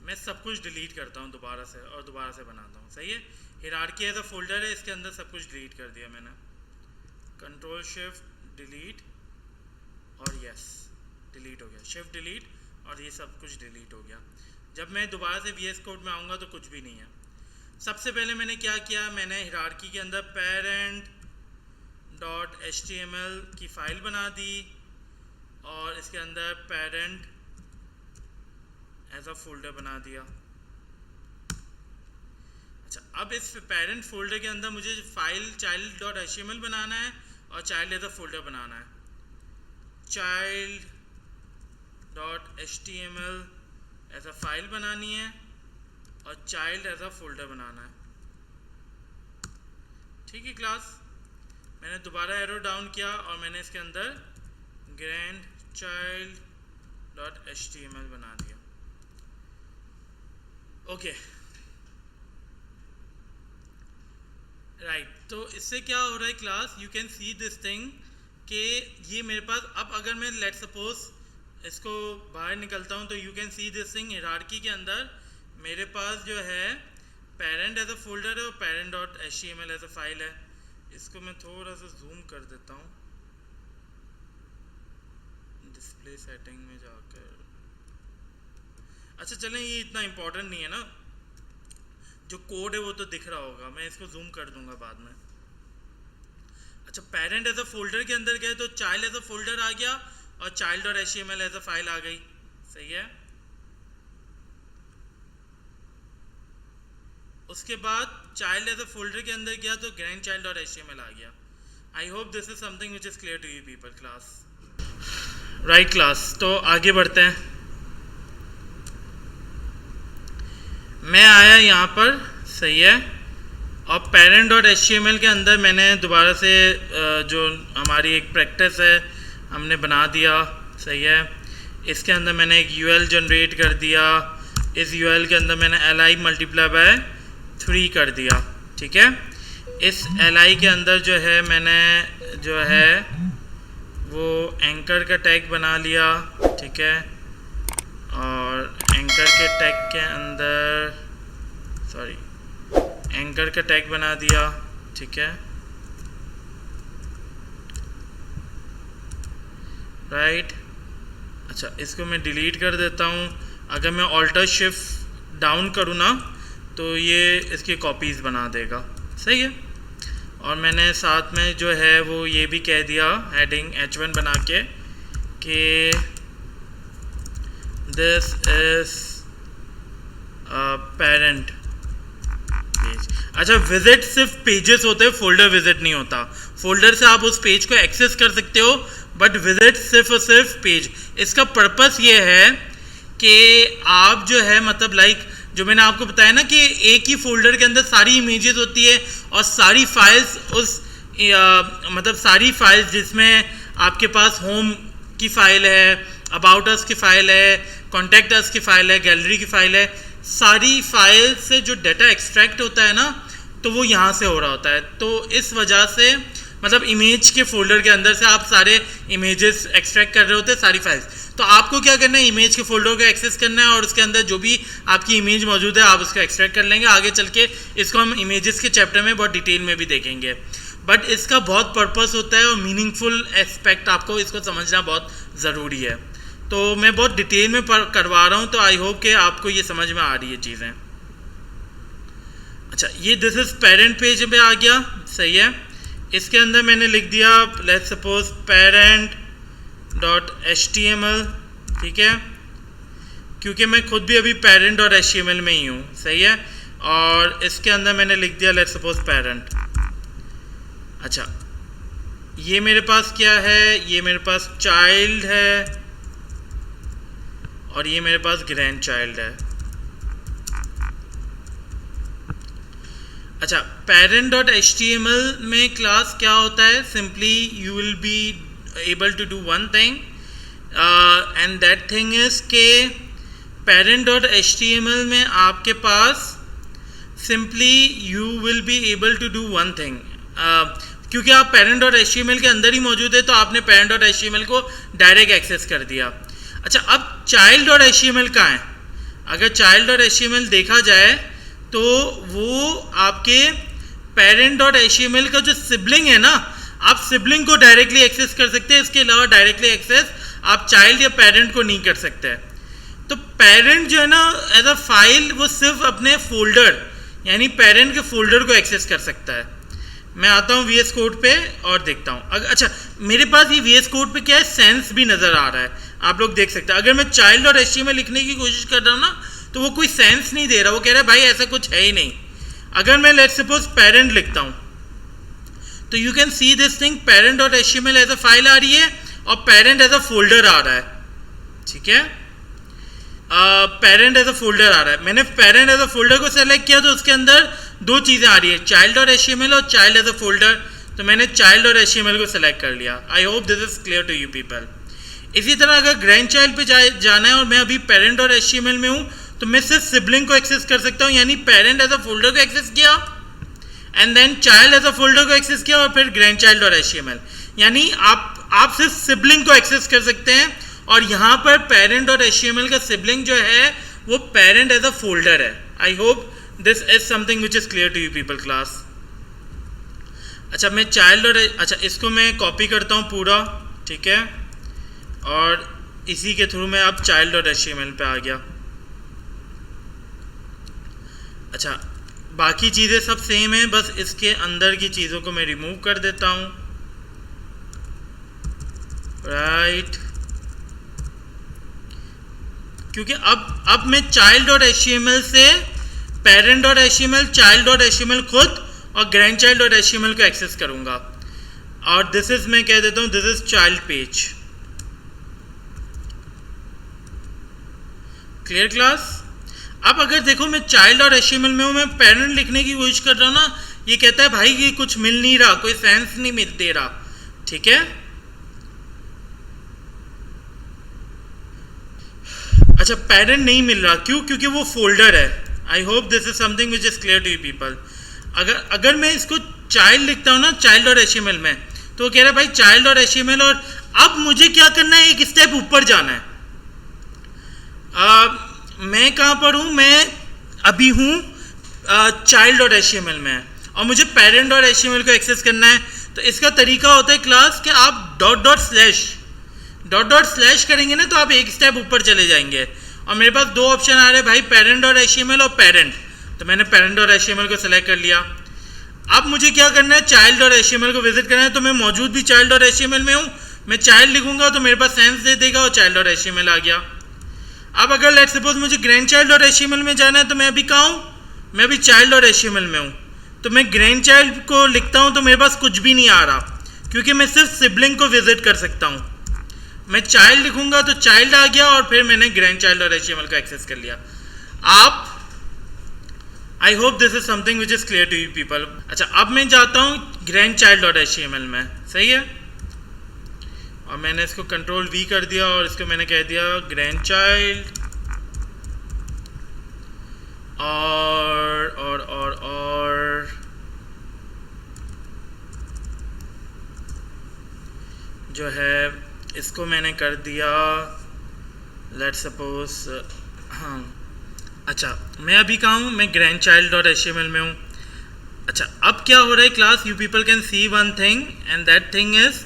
मैं सब कुछ डिलीट करता हूँ दोबारा से और दोबारा से बनाता हूँ, सही है। हिरार्की एज अ फोल्डर है, इसके अंदर सब कुछ डिलीट कर दिया मैंने, कंट्रोल शिफ्ट डिलीट और यस डिलीट हो गया, शिफ्ट डिलीट और ये सब कुछ डिलीट हो गया। जब मैं दोबारा से VS कोड में आऊँगा तो कुछ भी नहीं है। सबसे पहले मैंने क्या किया, मैंने हिरार्की के अंदर पेरेंट डॉट HTML की फ़ाइल बना दी और इसके अंदर पेरेंट एज अ फोल्डर बना दिया। अच्छा, अब अब इस पेरेंट फोल्डर के अंदर मुझे फाइल child.html बनाना है और चाइल्ड एज अ फोल्डर बनाना है। child.html एज अ फाइल बनानी है और चाइल्ड एज अ फोल्डर बनाना है। ठीक है क्लास, मैंने दोबारा एरो डाउन किया और मैंने इसके अंदर grandchild.html बना दिया। ओके राइट, तो इससे क्या हो रहा है class, you can see this thing कि ये मेरे पास, अब अगर मैं लेट सपोज इसको बाहर निकलता हूँ तो you can see this thing, hierarchy के अंदर मेरे पास जो है पेरेंट एज अ फोल्डर है और parent.html एज अ फाइल है। इसको मैं थोड़ा सा जूम कर देता हूँ डिस्प्ले सेटिंग में जाकर। अच्छा चलें, ये इतना इम्पोर्टेंट नहीं है ना, जो कोड है वो तो दिख रहा होगा, मैं इसको जूम कर दूंगा बाद में। अच्छा, पेरेंट एज अ फोल्डर के अंदर गए तो चाइल्ड एज अ फोल्डर आ गया और child.html एज अ फाइल आ गई। सही है। उसके बाद चाइल्ड एज अ फोल्डर के अंदर गया तो grandchild.html आ गया। I hope this is something which is clear to you people class. Right class, तो आगे बढ़ते हैं। मैं आया यहाँ पर, सही है, और parent.html के अंदर मैंने दोबारा से जो हमारी एक प्रैक्टिस है हमने बना दिया। सही है, इसके अंदर मैंने एक UL जनरेट कर दिया। इस UL के अंदर मैंने li मल्टीप्लाई बाय 3 कर दिया। ठीक है, इस li के अंदर जो है मैंने जो है वो एंकर का टैग बना लिया। ठीक है, और एंकर के टैग के अंदर एंकर का टैग बना दिया। ठीक है, राइट। अच्छा, इसको मैं डिलीट कर देता हूँ। अगर मैं ऑल्टर शिफ्ट डाउन करूँ ना तो ये इसकी कॉपीज़ बना देगा। सही है, और मैंने साथ में जो है वो ये भी कह दिया हेडिंग H1 बना के कि दिस इज पेरेंट पेज। अच्छा, विजिट सिर्फ पेजेस होते हैं, फोल्डर विजिट नहीं होता। फोल्डर से आप उस पेज को एक्सेस कर सकते हो, बट विजिट सिर्फ और सिर्फ पेज। इसका पर्पस ये है कि आप जो है मतलब लाइक जो मैंने आपको बताया ना कि एक ही फोल्डर के अंदर सारी इमेजेस होती है और सारी फाइल्स उस मतलब सारी फाइल्स जिसमें आपके पास होम की फ़ाइल है, अबाउट अस की फ़ाइल है, कॉन्टैक्ट अस की फ़ाइल है, गैलरी की फ़ाइल है, सारी फाइल से जो डाटा एक्सट्रैक्ट होता है ना तो वो यहाँ से हो रहा होता है। तो इस वजह से मतलब इमेज के फोल्डर के अंदर से आप सारे इमेजेस एक्सट्रैक्ट कर रहे होते हैं, सारी फाइल्स। तो आपको क्या करना है, इमेज के फोल्डर को एक्सेस करना है और उसके अंदर जो भी आपकी इमेज मौजूद है आप उसको एक्सट्रैक्ट कर लेंगे। आगे चल के इसको हम इमेजेस के चैप्टर में बहुत डिटेल में भी देखेंगे, बट इसका बहुत पर्पस होता है और मीनिंगफुल एस्पेक्ट आपको इसको समझना बहुत ज़रूरी है। तो मैं बहुत डिटेल में करवा रहा हूँ, तो आई होप कि आपको ये समझ में आ रही है चीज़ें। अच्छा, ये दिस इज पेरेंट पेज पे आ गया। सही है, इसके अंदर मैंने लिख दिया लेट्स सपोज parent.html। ठीक है, क्योंकि मैं खुद भी अभी parent.html में ही हूँ। सही है, और इसके अंदर मैंने लिख दिया लेट्स सपोज पेरेंट। अच्छा, ये मेरे पास क्या है, ये मेरे पास चाइल्ड है और ये मेरे पास ग्रैंड चाइल्ड है। अच्छा, parent.html में क्लास क्या होता है, simply you will be able to do one thing and that thing is के parent.html में आपके पास simply you will be able to do one thing, क्योंकि आप parent.html के अंदर ही मौजूद है तो आपने parent.html को डायरेक्ट एक्सेस कर दिया। अच्छा, अब child.html कहाँ है? अगर child.html देखा जाए तो वो आपके parent.html का जो सिबलिंग है ना, आप सिबलिंग को डायरेक्टली एक्सेस कर सकते हैं। इसके अलावा डायरेक्टली एक्सेस आप चाइल्ड या पेरेंट को नहीं कर सकते। तो पेरेंट जो है ना एज अ फाइल वो सिर्फ अपने फोल्डर यानी पेरेंट के फोल्डर को एक्सेस कर सकता है। मैं आता हूँ VS कोड पे और देखता हूँ। अच्छा, मेरे पास ये VS कोड पे क्या है, सेंस भी नज़र आ रहा है, आप लोग देख सकते हैं। अगर मैं child.html लिखने की कोशिश कर रहा हूँ ना तो वो कोई सेंस नहीं दे रहा, वो कह रहा है भाई ऐसा कुछ है ही नहीं। अगर मैं लेट्स सपोज पेरेंट लिखता हूँ तो you can see this thing parent.html as a file आ रही है और पेरेंट एज अ फोल्डर आ रहा है, ठीक है। पेरेंट एज अ फोल्डर आ रहा है, मैंने पेरेंट एज अ फोल्डर को सेलेक्ट किया तो उसके अंदर दो चीज़ें आ रही है, child.html और चाइल्ड एज अ फोल्डर। तो मैंने child.html को सेलेक्ट कर लिया। I hope this is clear to you people. इसी तरह अगर ग्रैंड चाइल्ड पे जाना है और मैं अभी parent.html में हूँ तो मैं सिर्फ सिबलिंग को एक्सेस कर सकता हूँ, यानी पेरेंट एज अ फोल्डर को एक्सेस किया and then child as a folder को एक्सेस किया और फिर ग्रैंड चाइल्ड.html, यानी आप सिर्फ सिबलिंग को एक्सेस कर सकते हैं। और यहाँ पर parent.html का सिबलिंग जो है वो पेरेंट एज अ फोल्डर है। I hope this is something which is clear to you people class. अच्छा मैं अच्छा इसको मैं कॉपी करता हूँ पूरा, ठीक है, और इसी के थ्रू मैं अब child.html पे आ गया। अच्छा बाकी चीज़ें सब सेम है, बस इसके अंदर की चीज़ों को मैं रिमूव कर देता हूँ, राइट। क्योंकि अब मैं child.html से parent.html, child.html खुद और grandchild.html को एक्सेस करूंगा। और दिस इज मैं कह देता हूं this is child page. Clear class? अब अगर देखो मैं child.html में हूं, मैं पेरेंट लिखने की कोशिश कर रहा हूं ना, ये कहता है भाई ये कुछ मिल नहीं रहा, कोई सेंस नहीं मिल दे रहा, ठीक है। अच्छा पेरेंट नहीं मिल रहा, क्यों? क्योंकि वो फोल्डर है। I hope this is something which is clear to you people. अगर मैं इसको चाइल्ड लिखता हूँ ना child.html में, तो वो कह रहा है भाई child.html, और अब मुझे क्या करना है, एक स्टेप ऊपर जाना है। मैं कहाँ पर हूँ? मैं अभी हूँ child.html में और मुझे parent.html को एक्सेस करना है। तो इसका तरीका होता है क्लास कि आप डॉट स्लैश करेंगे ना तो आप एक स्टेप ऊपर चले जाएंगे। और मेरे पास दो ऑप्शन आ रहे हैं भाई, parent.html और पेरेंट। तो मैंने parent.html को सेलेक्ट कर लिया। अब मुझे क्या करना है, child.html को विजिट करना है। तो मैं मौजूद भी child.html में हूँ, मैं चाइल्ड लिखूंगा तो मेरे पास सेंस दे देगा और child.html आ गया। अब अगर लेट्स सपोज मुझे grandchild.html में जाना है तो मैं अभी कहाँ हूँ? मैं अभी child.html में हूँ। तो मैं grandchild को लिखता हूँ तो मेरे पास कुछ भी नहीं आ रहा, क्योंकि मैं सिर्फ सिबलिंग को विजिट कर सकता हूँ। मैं चाइल्ड लिखूंगा तो चाइल्ड आ गया और फिर मैंने grandchild.html को एक्सेस कर लिया। आप I hope this is something which is clear to you people. अच्छा अब मैं जाता हूँ grandchild.html में, सही है, और मैंने इसको कंट्रोल V कर दिया और इसको मैंने कह दिया grandchild और जो है इसको मैंने कर दिया लेट्स सपोज, हाँ। अच्छा मैं अभी कहाँ हूँ? मैं grandchild.html में हूँ। अच्छा अब क्या हो रहा है class, you people can see one thing and that thing is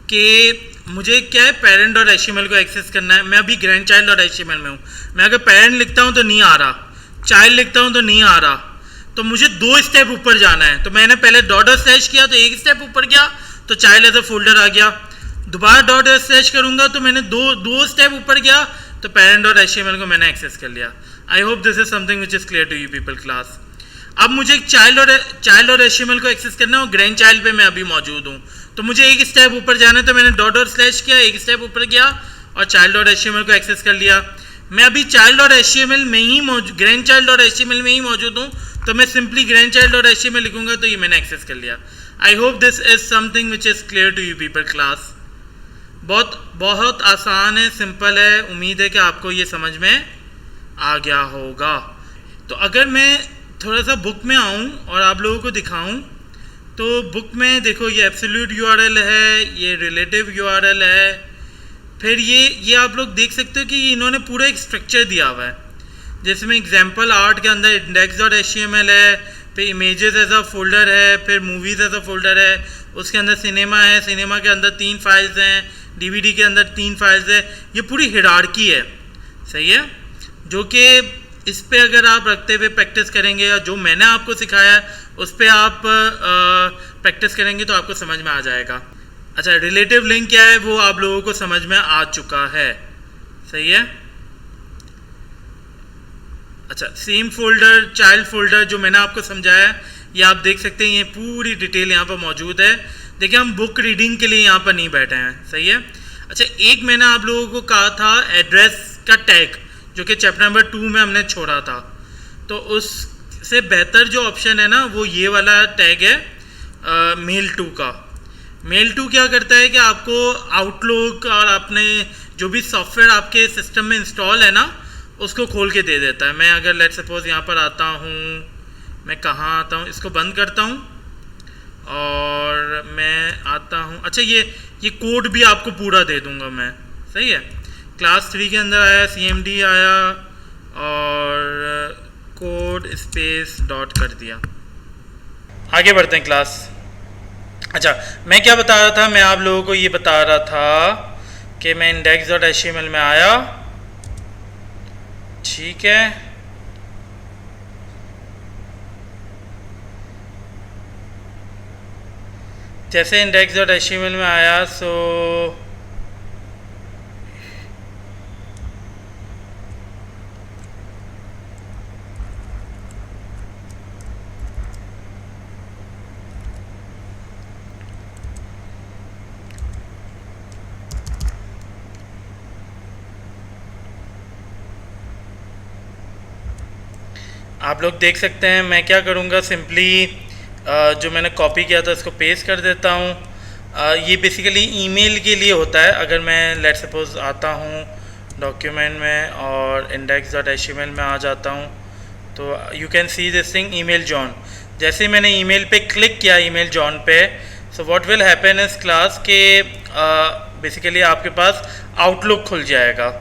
कि मुझे क्या है, parent.html को एक्सेस करना है। मैं अभी grandchild.html में हूँ। मैं अगर पेरेंट लिखता हूँ तो नहीं आ रहा, चाइल्ड लिखता हूँ तो नहीं आ रहा, तो मुझे दो स्टेप ऊपर जाना है। तो मैंने पहले डॉट स्लैश किया तो एक स्टेप ऊपर गया तो चाइल्ड एज अ फोल्डर आ गया। दोबारा डॉट स्लैश करूंगा तो मैंने दो स्टेप ऊपर गया तो parent.html को मैंने एक्सेस कर लिया। I hope this is something which is clear to you people class. अब मुझे child.html को एक्सेस करना है और grandchild पे मैं अभी मौजूद हूँ, तो मुझे एक स्टेप ऊपर जाना है। तो मैंने डॉट स्लैश किया, एक स्टेप ऊपर गया और child.html को एक्सेस कर लिया। मैं अभी child.html में ही grandchild.html में ही मौजूद हूँ, तो मैं सिंपली grandchild.html लिखूंगा तो ये मैंने एक्सेस कर लिया। I hope this is something which is clear to you people class. बहुत आसान है, सिंपल है। उम्मीद है कि आपको ये समझ में आ गया होगा। तो अगर मैं थोड़ा सा बुक में आऊँ और आप लोगों को दिखाऊँ तो बुक में देखो ये एब्सोल्यूट URL है, ये रिलेटिव URL है, फिर ये आप लोग देख सकते हो कि इन्होंने पूरा एक स्ट्रक्चर दिया हुआ है, जिसमें एग्जाम्पल आर्ट के अंदर index.html है, फिर इमेजेस एज अ फोल्डर है, फिर मूवीज़ एज अ फोल्डर है, उसके अंदर सिनेमा है, सिनेमा के अंदर 3 फाइल्स हैं, DVD के अंदर 3 फाइल्स है। ये पूरी हिरार्की है, सही है, जो कि इस पे अगर आप रखते हुए प्रैक्टिस करेंगे या जो मैंने आपको सिखाया है उस पर आप प्रैक्टिस करेंगे तो आपको समझ में आ जाएगा। अच्छा रिलेटिव लिंक क्या है वो आप लोगों को समझ में आ चुका है, सही है। अच्छा, सेम फोल्डर, चाइल्ड फोल्डर जो मैंने आपको समझाया, ये आप देख सकते हैं, ये पूरी डिटेल यहाँ पर मौजूद है। देखिए हम बुक रीडिंग के लिए यहाँ पर नहीं बैठे हैं, सही है। अच्छा, एक मैंने आप लोगों को कहा था एड्रेस का टैग, जो कि चैप्टर नंबर 2 में हमने छोड़ा था, तो उससे बेहतर जो ऑप्शन है ना वो ये वाला टैग है, मेल टू का। मेल टू क्या करता है कि आपको आउटलुक और अपने जो भी सॉफ्टवेयर आपके सिस्टम में इंस्टॉल है ना उसको खोल के दे देता है। मैं अगर लेट सपोज यहाँ पर आता हूँ, मैं कहाँ आता हूँ, इसको बंद करता हूँ और मैं आता हूँ। अच्छा, ये कोड भी आपको पूरा दे दूँगा मैं, सही है। क्लास 3 के अंदर आया, CMD आया और कोड स्पेस डॉट कर दिया। आगे बढ़ते हैं क्लास। अच्छा, मैं क्या बता रहा था, मैं आप लोगों को ये बता रहा था कि मैं index.html में आया, ठीक है। जैसे index.html में आया सो आप लोग देख सकते हैं। मैं क्या करूँगा, सिंपली जो मैंने कॉपी किया था उसको पेस्ट कर देता हूँ। ये बेसिकली ईमेल के लिए होता है। अगर मैं लेट सपोज आता हूँ डॉक्यूमेंट में और index.html में आ जाता हूँ तो you can see this thing, email John. जैसे ही मैंने ईमेल पे क्लिक किया, ईमेल जॉन पे, सो व्हाट विल हैपन इस क्लास के बेसिकली आपके पास आउटलुक खुल जाएगा।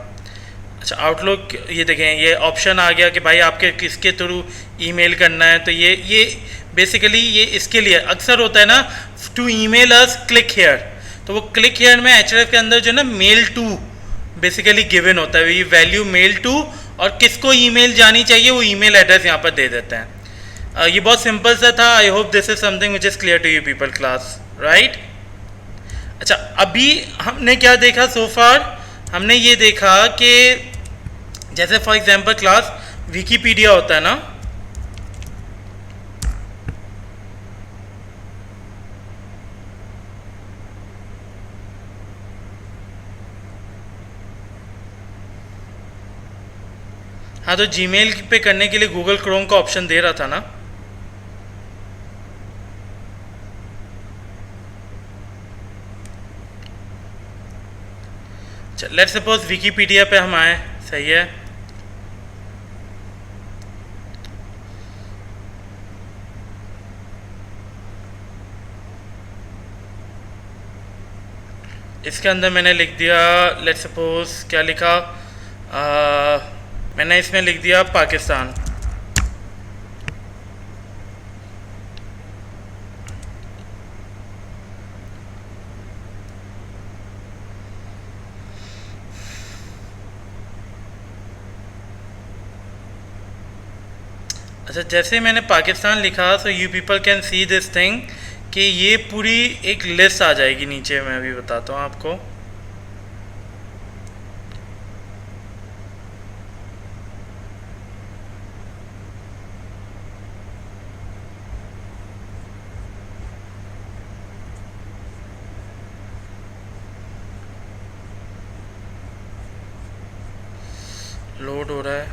अच्छा, आउटलुक, ये देखें, ये ऑप्शन आ गया कि भाई आपके किसके थ्रू ईमेल करना है। तो ये बेसिकली ये इसके लिए अक्सर होता है ना, to email us click here. तो वो क्लिक हेयर में href के अंदर जो है ना मेल टू बेसिकली गिवन होता है, ये वैल्यू मेल टू, और किसको ईमेल जानी चाहिए वो ईमेल एड्रेस यहाँ पर दे देते हैं। ये बहुत सिंपल सा था। I hope this is something which is clear to you people class, right. अच्छा, अभी हमने क्या देखा सो फार, हमने ये देखा कि जैसे फॉर एग्जांपल क्लास विकिपीडिया होता है ना, हाँ, तो जीमेल पे करने के लिए गूगल क्रोम का ऑप्शन दे रहा था ना। लेट्स सपोज विकिपीडिया पे हम आए, सही है। इसके अंदर मैंने लिख दिया, लेट्स सपोज क्या लिखा, मैंने इसमें लिख दिया पाकिस्तान। अच्छा, जैसे मैंने पाकिस्तान लिखा so you people can see this thing कि ये पूरी एक लिस्ट आ जाएगी नीचे। मैं अभी बताता हूँ आपको। लोड हो रहा है,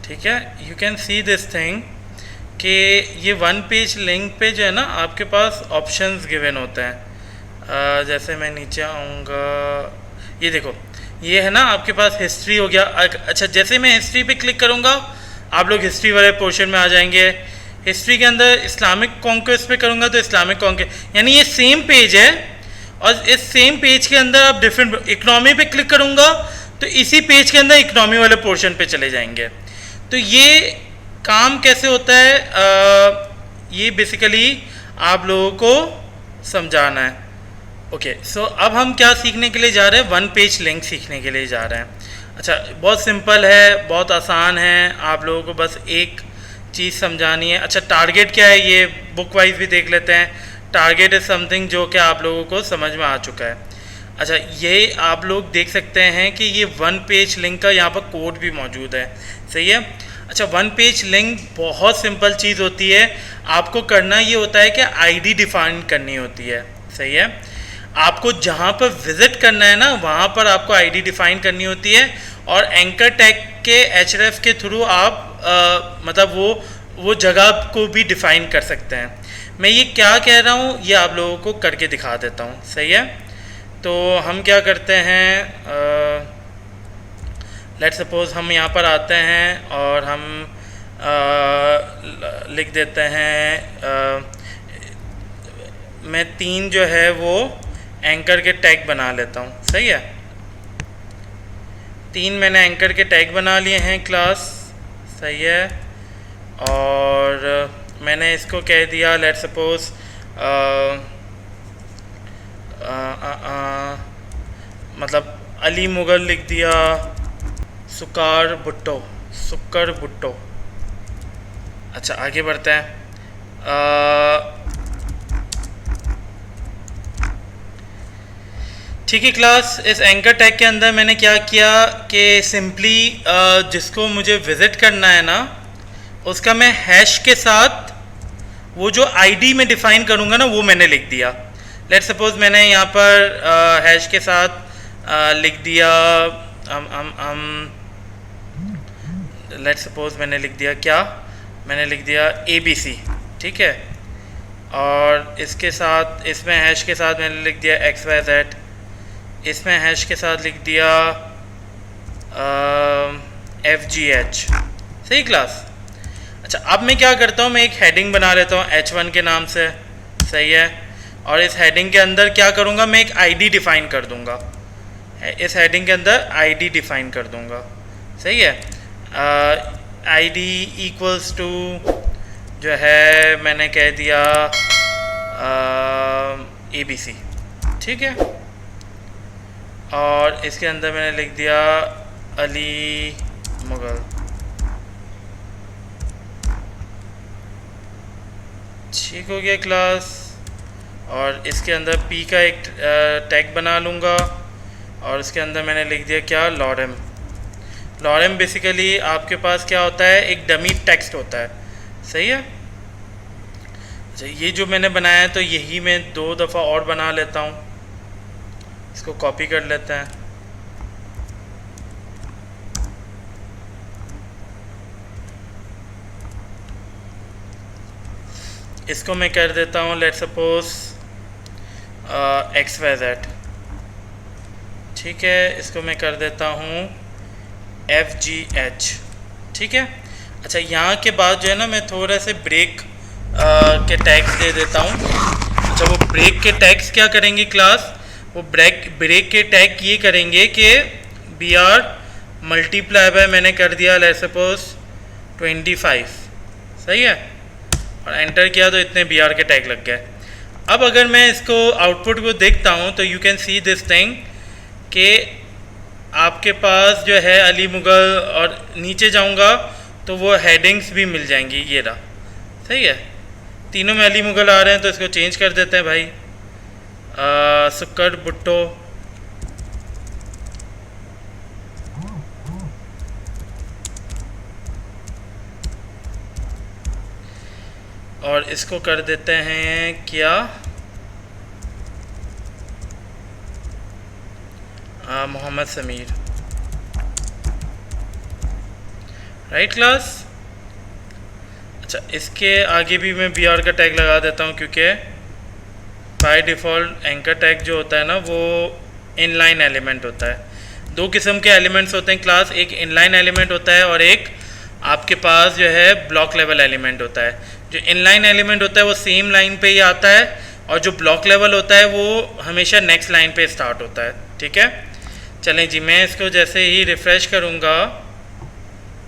ठीक है। You can see this thing कि ये वन पेज लिंक पे जो है ना आपके पास ऑप्शंस गिवन होते हैं। जैसे मैं नीचे आऊँगा, ये देखो, ये है ना आपके पास हिस्ट्री हो गया। अच्छा, जैसे मैं हिस्ट्री पे क्लिक करूँगा आप लोग हिस्ट्री वाले पोर्शन में आ जाएंगे। हिस्ट्री के अंदर इस्लामिक कॉन्क्वेस्ट पे करूँगा तो इस्लामिक कॉन्क्वेस्ट, यानी ये सेम पेज है और इस सेम पेज के अंदर आप डिफरेंट, इकनॉमी पे क्लिक करूँगा तो इसी पेज के अंदर इकनॉमी वाले पोर्शन पे चले जाएंगे। तो ये काम कैसे होता है, ये बेसिकली आप लोगों को समझाना है। ओके, सो अब हम क्या सीखने के लिए जा रहे हैं, वन पेज लिंक सीखने के लिए जा रहे हैं। अच्छा, बहुत सिंपल है, बहुत आसान है, आप लोगों को बस एक चीज़ समझानी है। अच्छा, टारगेट क्या है ये बुक वाइज भी देख लेते हैं। टारगेट इज़ समथिंग जो कि आप लोगों को समझ में आ चुका है। अच्छा, ये आप लोग देख सकते हैं कि ये वन पेज लिंक का यहाँ पर कोड भी मौजूद है। सही है। अच्छा, वन पेज लिंक बहुत सिंपल चीज़ होती है। आपको करना ये होता है कि आईडी डिफाइन करनी होती है। सही है। आपको जहाँ पर विज़िट करना है ना, वहाँ पर आपको आईडी डिफाइन करनी होती है, और एंकर टैग के एचरेफ के थ्रू आप मतलब वो जगह को भी डिफ़ाइन कर सकते हैं। मैं ये क्या कह रहा हूँ ये आप लोगों को करके दिखा देता हूँ। सही है। तो हम क्या करते हैं, लेट्स सपोज हम यहाँ पर आते हैं और हम लिख देते हैं मैं 3 जो है वो एंकर के टैग बना लेता हूँ। सही है। 3 मैंने एंकर के टैग बना लिए हैं क्लास। सही है। और मैंने इसको कह दिया लेट्स सपोज मतलब अली मुगल लिख दिया, सुकार भुट्टो, सुकर भुट्टो। अच्छा, आगे बढ़ते हैं। ठीक है क्लास, इस एंकर टैग के अंदर मैंने क्या किया कि सिंपली जिसको मुझे विज़िट करना है ना, उसका मैं हैश के साथ वो जो आईडी में डिफ़ाइन करूँगा ना, वो मैंने लिख दिया। लेट्स सपोज मैंने यहाँ पर हैश के साथ लिख दिया, हम लेट्स सपोज मैंने लिख दिया क्या, मैंने लिख दिया ABC। ठीक है। और इसके साथ, इसमें हैश के साथ मैंने लिख दिया XYZ। इसमें हैश के साथ लिख दिया FGH। सही क्लास। अच्छा, अब मैं क्या करता हूँ, मैं एक हेडिंग बना लेता हूँ H1 के नाम से। सही है। और इस हेडिंग के अंदर क्या करूँगा, मैं एक आईडी डिफ़ाइन कर दूँगा। इस हेडिंग के अंदर आईडी डिफ़ाइन कर दूँगा। सही है। आईडी इक्वल्स टू जो है मैंने कह दिया ABC। ठीक है। और इसके अंदर मैंने लिख दिया अली मुगल। ठीक हो गया क्लास। और इसके अंदर P का एक टैग बना लूँगा, और इसके अंदर मैंने लिख दिया क्या, लॉरेम। लॉरेम बेसिकली आपके पास क्या होता है, एक डमी टेक्स्ट होता है। सही है। अच्छा, ये जो मैंने बनाया है तो यही मैं 2 दफ़ा और बना लेता हूँ। इसको कॉपी कर लेते हैं। इसको मैं कर देता हूँ लेट्स सपोज XYZ। ठीक है। इसको मैं कर देता हूँ FGH। ठीक है। अच्छा, यहाँ के बाद जो है ना, मैं थोड़ा से ब्रेक के टैग्स दे देता हूँ। अच्छा, वो ब्रेक के टैग्स क्या करेंगे क्लास, वो ब्रेक के टैग ये करेंगे कि BR मल्टीप्लाई बाय मैंने कर दिया लेट्स सपोज 25। सही है। और एंटर किया तो इतने BR के टैग लग गए। अब अगर मैं इसको आउटपुट को देखता हूँ तो you can see this thing कि आपके पास जो है अली मुगल, और नीचे जाऊँगा तो वो हेडिंग्स भी मिल जाएंगी। ये रहा। सही है। तीनों में अली मुगल आ रहे हैं तो इसको चेंज कर देते हैं भाई, सुकर भुट्टो। और इसको कर देते हैं क्या, मोहम्मद समीर। Right class. अच्छा, इसके आगे भी मैं BR का टैग लगा देता हूँ, क्योंकि बाय डिफ़ॉल्ट एंकर टैग जो होता है ना, वो इनलाइन एलिमेंट होता है। 2 किस्म के एलिमेंट्स होते हैं क्लास, एक इनलाइन एलिमेंट होता है और एक आपके पास जो है ब्लॉक लेवल एलिमेंट होता है। जो इनलाइन एलिमेंट होता है वो सेम लाइन पे ही आता है, और जो ब्लॉक लेवल होता है वो हमेशा नेक्स्ट लाइन पे स्टार्ट होता है। ठीक है। चलें जी, मैं इसको जैसे ही रिफ़्रेश करूँगा,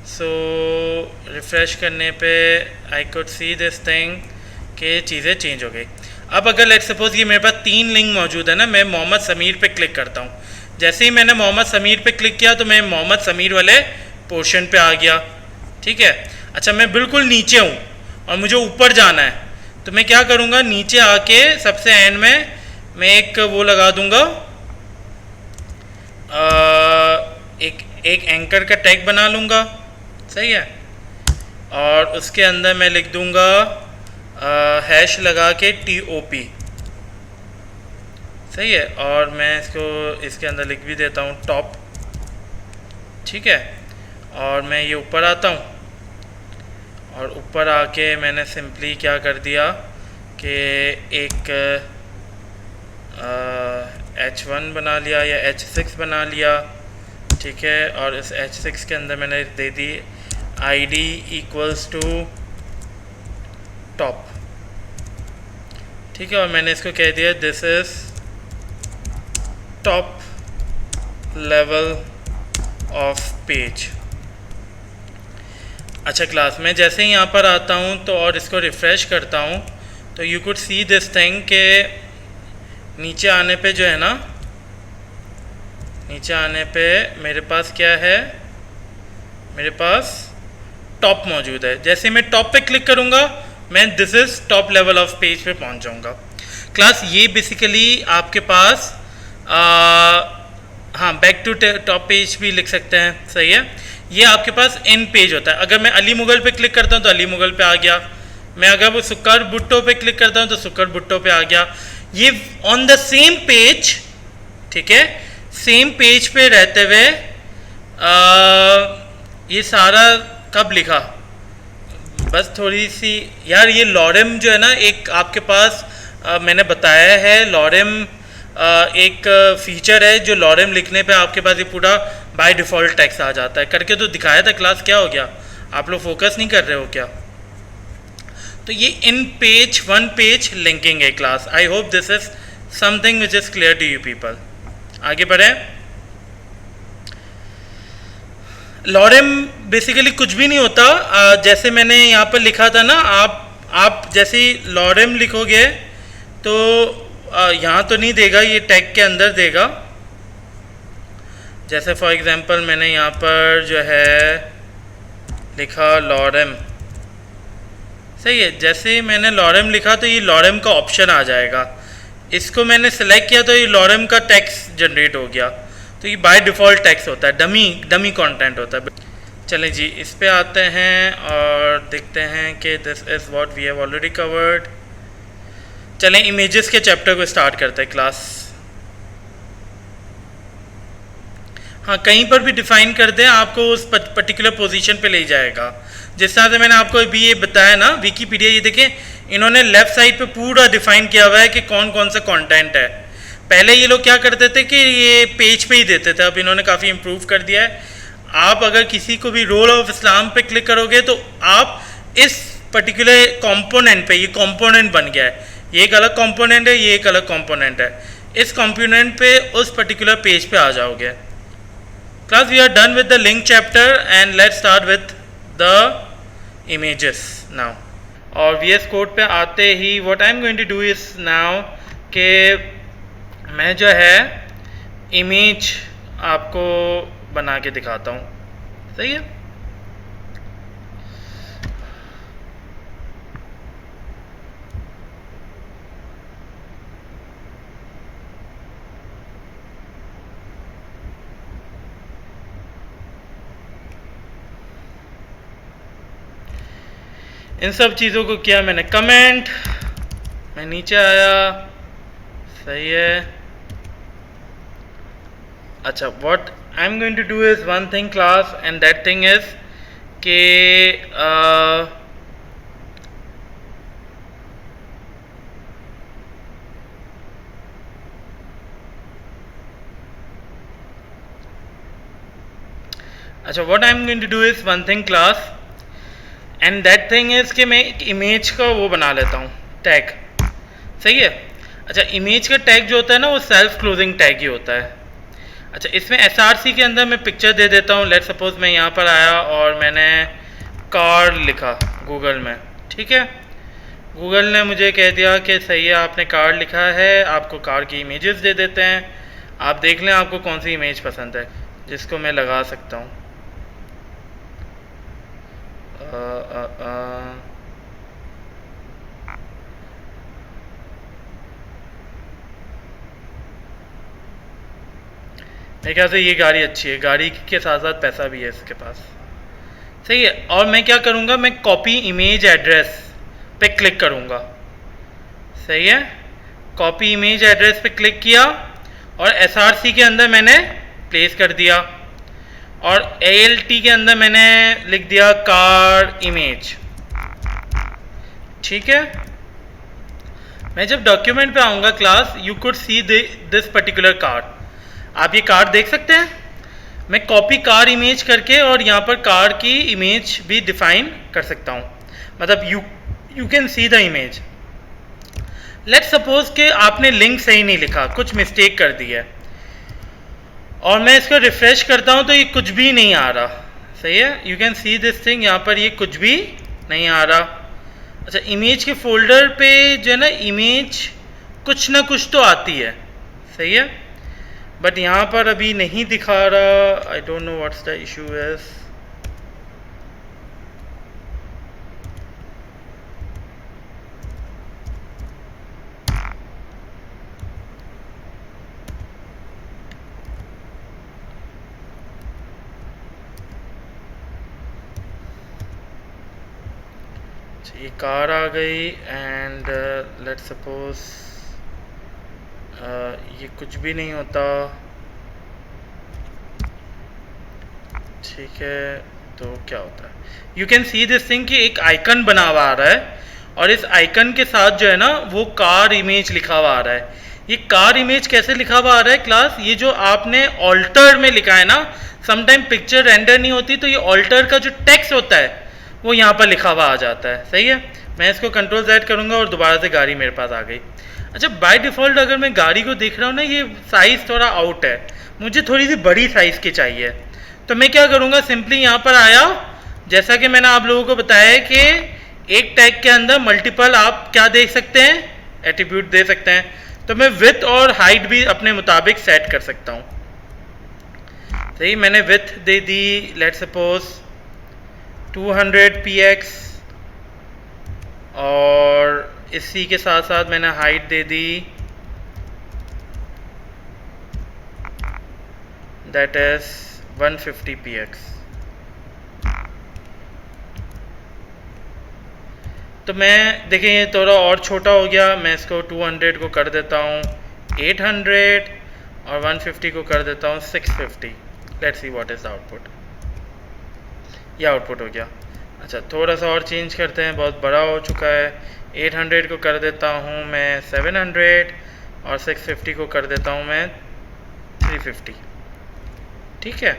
सो रिफ़्रेश करने पे I could see this thing कि चीज़ें चेंज हो गई। अब अगर लेट्स सपोज ये मेरे पास 3 लिंक मौजूद है ना, मैं मोहम्मद समीर पे क्लिक करता हूँ। जैसे ही मैंने मोहम्मद समीर पे क्लिक किया तो मैं मोहम्मद समीर वाले पोर्शन पे आ गया। ठीक है। अच्छा, मैं बिल्कुल नीचे हूँ और मुझे ऊपर जाना है, तो मैं क्या करूँगा, नीचे आके सबसे एंड में मैं एक वो लगा दूँगा एक एक एंकर का टैग बना लूँगा, सही है, और उसके अंदर मैं लिख दूँगा हैश लगा के TOP, सही है, और मैं इसको इसके अंदर लिख भी देता हूँ टॉप, ठीक है। और मैं ये ऊपर आता हूँ, और ऊपर आके मैंने सिंपली क्या कर दिया कि एक H1 बना लिया या H6 बना लिया, ठीक है, और इस H6 के अंदर मैंने दे दी ID इक्वल्स टू टॉप, ठीक है, और मैंने इसको कह दिया this is top level of page. अच्छा क्लास में जैसे ही यहाँ पर आता हूँ तो और इसको रिफ़्रेश करता हूँ तो you could see this thing के नीचे आने पे जो है ना, नीचे आने पे मेरे पास क्या है, मेरे पास टॉप मौजूद है। जैसे मैं टॉप पे क्लिक करूँगा मैं this is top level of page पे पहुँच जाऊँगा। क्लास ये बेसिकली आपके पास हाँ बैक टू टॉप पेज भी लिख सकते हैं, सही है। ये आपके पास इन पेज होता है। अगर मैं अली मुगल पे क्लिक करता हूँ तो अली मुगल पे आ गया, मैं अगर वो सुक्कर भुट्टो पे क्लिक करता हूँ तो सुक्कर भुट्टो पे आ गया। ये ऑन द सेम पेज, ठीक है, सेम पेज पे रहते हुए ये सारा कब लिखा, बस थोड़ी सी यार, ये लॉरेम जो है ना एक आपके पास मैंने बताया है, लॉरेम एक फीचर है जो लॉरेम लिखने पे आपके पास ये पूरा बाय डिफ़ॉल्ट टेक्स्ट आ जाता है। करके तो दिखाया था क्लास, क्या हो गया, आप लोग फोकस नहीं कर रहे हो क्या? तो ये in page one page linking है class. I hope this is something which is clear to you people. आगे बढ़े। लॉरेम बेसिकली कुछ भी नहीं होता, जैसे मैंने यहाँ पर लिखा था ना, आप जैसे ही लॉरेम लिखोगे तो यहाँ तो नहीं देगा, ये टैग के अंदर देगा। जैसे फॉर एग्जांपल मैंने यहाँ पर जो है लिखा लॉरेम, सही है, जैसे ही मैंने लॉरेम लिखा तो ये लॉरेम का ऑप्शन आ जाएगा। इसको मैंने सेलेक्ट किया तो ये लॉरेम का टेक्स्ट जनरेट हो गया। तो ये बाय डिफ़ॉल्ट टेक्स्ट होता है, डमी कंटेंट होता है। चलें जी, इस पे आते हैं और देखते हैं कि this is what we have already covered. चलें इमेजेस के चैप्टर को स्टार्ट करते हैं क्लास। हाँ, कहीं पर भी डिफ़ाइन कर दें आपको उस पर्टिकुलर पोजीशन पे ले जाएगा। जिस तरह से मैंने आपको अभी ये बताया ना, विकीपीडिया, ये देखें इन्होंने लेफ़्ट साइड पे पूरा डिफ़ाइन किया हुआ है कि कौन कौन सा कंटेंट है। पहले ये लोग क्या करते थे कि ये पेज पे ही देते थे, अब इन्होंने काफ़ी इम्प्रूव कर दिया है। आप अगर किसी को भी रोल ऑफ इस्लाम पे क्लिक करोगे तो आप इस पर्टिकुलर कंपोनेंट पे, ये कंपोनेंट बन गया है, ये एक अलग कंपोनेंट है, ये एक अलग कंपोनेंट है, इस कंपोनेंट पे उस पर्टिकुलर पेज पे आ जाओगे। Class we are done with the link chapter and let's start with the images now. और VS कोड पे आते ही what I am going to do is now कि मैं जो है इमेज आपको बना के दिखाता हूँ, सही है। इन सब चीज़ों को किया मैंने कमेंट, मैं नीचे आया, सही है। अच्छा, what I am going to do is one thing class, and that thing is कि अच्छा, what I am going to do is one thing class, and that thing is कि मैं एक इमेज का वो बना लेता हूँ टैग, सही है। अच्छा, इमेज का टैग जो होता है ना वो सेल्फ क्लोजिंग टैग ही होता है। अच्छा, इसमें SRC के अंदर मैं पिक्चर दे देता हूँ। लेट सपोज मैं यहाँ पर आया और मैंने कार लिखा गूगल में, ठीक है, गूगल ने मुझे कह दिया कि सही है आपने कार लिखा है, आपको कार की इमेजेस दे देते हैं, आप देख लें आपको कौन सी इमेज पसंद है जिसको मैं लगा सकता हूँ। मेरे ख्याल से ये गाड़ी अच्छी है, गाड़ी के साथ साथ पैसा भी है इसके पास। सही है। और मैं क्या करूँगा, मैं कॉपी इमेज एड्रेस पे क्लिक करूँगा। सही है, कॉपी इमेज एड्रेस पे क्लिक किया और SRC के अंदर मैंने प्लेस कर दिया और ALT के अंदर मैंने लिख दिया कार इमेज। ठीक है, मैं जब डॉक्यूमेंट पे आऊँगा class, you could see this particular car. आप ये कार देख सकते हैं। मैं कॉपी कार इमेज करके और यहाँ पर कार की इमेज भी डिफाइन कर सकता हूँ, मतलब you can see the image. Let's suppose कि आपने लिंक सही नहीं लिखा, कुछ मिस्टेक कर दी है, और मैं इसको रिफ्रेश करता हूँ तो ये कुछ भी नहीं आ रहा। सही है, you can see this thing, यहाँ पर ये कुछ भी नहीं आ रहा। अच्छा, इमेज के फोल्डर पे जो है ना, इमेज कुछ ना कुछ तो आती है। सही है, बट यहाँ पर अभी नहीं दिखा रहा। I don't know what's the issue is. ये कार आ गई एंड लेट्स सपोज ये कुछ भी नहीं होता। ठीक है, तो क्या होता है, you can see this thing कि एक आइकन बना हुआ आ रहा है और इस आइकन के साथ जो है ना वो कार इमेज लिखा हुआ आ रहा है। ये कार इमेज कैसे लिखा हुआ आ रहा है क्लास, ये जो आपने ऑल्टर में लिखा है ना, समटाइम पिक्चर रेंडर नहीं होती तो ये ऑल्टर का जो टेक्स्ट होता है वो यहाँ पर लिखा हुआ आ जाता है। सही है, मैं इसको कंट्रोल Z करूँगा और दोबारा से गाड़ी मेरे पास आ गई। अच्छा, बाय डिफ़ॉल्ट अगर मैं गाड़ी को देख रहा हूँ ना, ये साइज़ थोड़ा आउट है, मुझे थोड़ी सी बड़ी साइज़ की चाहिए। तो मैं क्या करूँगा, सिंपली यहाँ पर आया, जैसा कि मैंने आप लोगों को बताया है कि एक टैग के अंदर मल्टीपल आप क्या देख सकते हैं, एट्रीब्यूट दे सकते हैं। तो मैं विथ और हाइट भी अपने मुताबिक सेट कर सकता हूँ। सही, मैंने with they the let suppose 200 px और इसी के साथ साथ मैंने height they the that is 150 px। तो मैं देखिए ये थोड़ा और छोटा हो गया, मैं इसको 200 को कर देता हूँ 800 और 150 को कर देता हूँ 650। Let's see what is output. यह आउटपुट हो गया। अच्छा, थोड़ा सा और चेंज करते हैं, बहुत बड़ा हो चुका है। 800 को कर देता हूँ मैं 700 और 650 को कर देता हूँ मैं 350। ठीक है,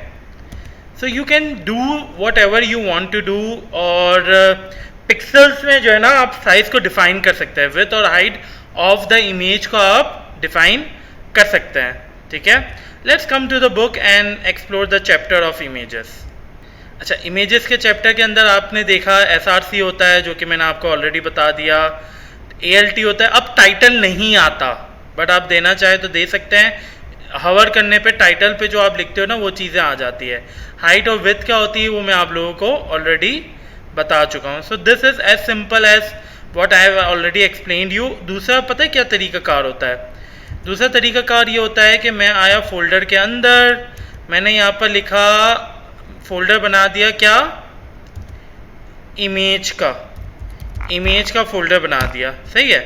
so you can do whatever you want to do. और पिक्सल्स में जो है ना आप साइज को डिफाइन कर सकते हैं, विड्थ और हाइट ऑफ द इमेज को आप डिफाइन कर सकते हैं। ठीक है, let's come to the book and explore the chapter of images. अच्छा, इमेजेस के चैप्टर के अंदर आपने देखा SRC होता है, जो कि मैंने आपको ऑलरेडी बता दिया। ALT होता है। अब टाइटल नहीं आता, बट आप देना चाहे तो दे सकते हैं। हवर करने पे टाइटल पे जो आप लिखते हो ना वो चीज़ें आ जाती है। हाइट और विड्थ क्या होती है वो मैं आप लोगों को ऑलरेडी बता चुका हूँ। So this is as simple as what I have already explained you. दूसरा पता है क्या तरीका कार होता है? दूसरा तरीका कार ये होता है कि मैं आया फोल्डर के अंदर, मैंने यहाँ पर लिखा, फोल्डर बना दिया क्या, इमेज का फोल्डर बना दिया। सही है,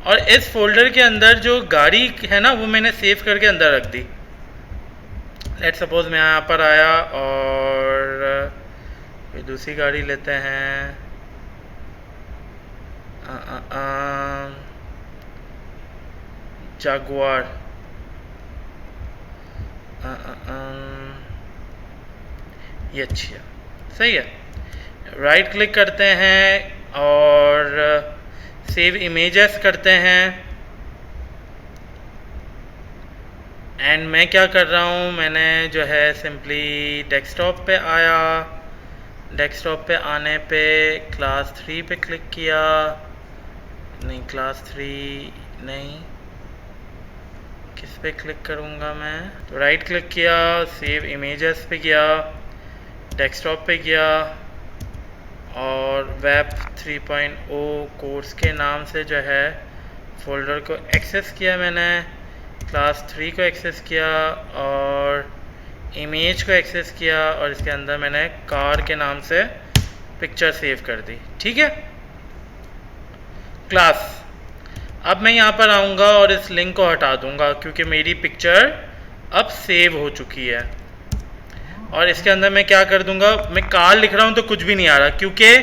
और इस फोल्डर के अंदर जो गाड़ी है ना वो मैंने सेव करके अंदर रख दी। लेट सपोज मैं यहाँ पर आया और कोई दूसरी गाड़ी लेते हैं, जागुआर। ये अच्छी है। सही है, राइट क्लिक करते हैं और सेव इमेजेस करते हैं। एंड मैं क्या कर रहा हूँ, मैंने जो है सिंपली डेस्कटॉप पे आया, डेस्कटॉप पे आने पे क्लास 3 पे क्लिक किया, नहीं क्लास 3 नहीं, किस पे क्लिक करूँगा मैं, तो राइट क्लिक किया, सेव इमेजेस पे गया, डेस्कटॉप पे गया और वेब 3.0 कोर्स के नाम से जो है फोल्डर को एक्सेस किया मैंने। क्लास 3 को एक्सेस किया और इमेज को एक्सेस किया और इसके अंदर मैंने कार के नाम से पिक्चर सेव कर दी। ठीक है क्लास, अब मैं यहाँ पर आऊँगा और इस लिंक को हटा दूँगा क्योंकि मेरी पिक्चर अब सेव हो चुकी है। और इसके अंदर मैं क्या कर दूँगा, मैं कार लिख रहा हूँ तो कुछ भी नहीं आ रहा क्योंकि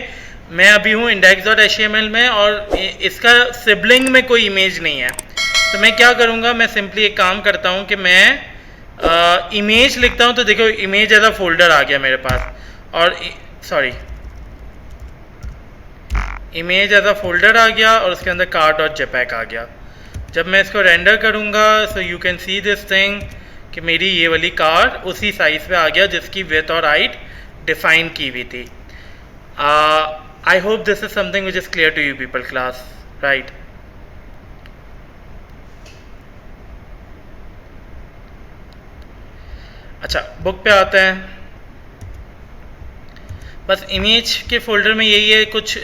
मैं अभी हूँ index.html में और इसका सिबलिंग में कोई इमेज नहीं है। तो मैं क्या करूँगा, मैं सिंपली एक काम करता हूँ कि मैं इमेज लिखता हूँ। तो देखो इमेज एज अ फोल्डर आ गया मेरे पास, और sorry image as a folder आ गया और उसके अंदर car.jpg आ गया। जब मैं इसको रेंडर करूँगा सो you can see this thing कि मेरी ये वाली कार उसी साइज़ पे आ गया जिसकी विड्थ और हाइट डिफाइन की हुई थी। I hope this is something which is clear to you people class, right. अच्छा बुक पे आते हैं। बस इमेज के फोल्डर में यही है, कुछ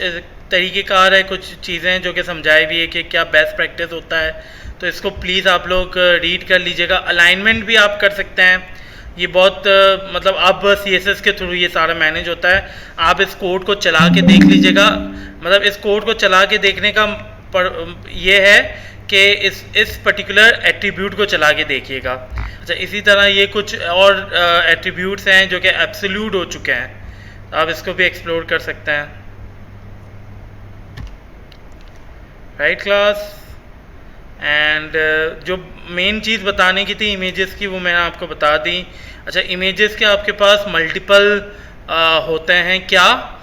तरीक़ेकार है, कुछ चीज़ें जो कि समझाई भी है कि क्या बेस्ट प्रैक्टिस होता है। तो इसको प्लीज़ आप लोग रीड कर लीजिएगा। अलाइनमेंट भी आप कर सकते हैं, ये बहुत मतलब अब CSS के थ्रू ये सारा मैनेज होता है। आप इस कोड को चला के देख लीजिएगा, मतलब इस कोड को चला के देखने का ये है कि इस पर्टिकुलर एट्रीब्यूट को चला के देखिएगा। अच्छा इसी तरह ये कुछ और एट्रीब्यूट्स हैं जो कि एब्सोल्यूट हो चुके हैं, आप इसको भी एक्सप्लोर कर सकते हैं, राइट क्लास। एंड जो मेन चीज़ बताने की थी इमेजेस की वो मैंने आपको बता दी। अच्छा इमेजेस के आपके पास मल्टीपल होते हैं, क्या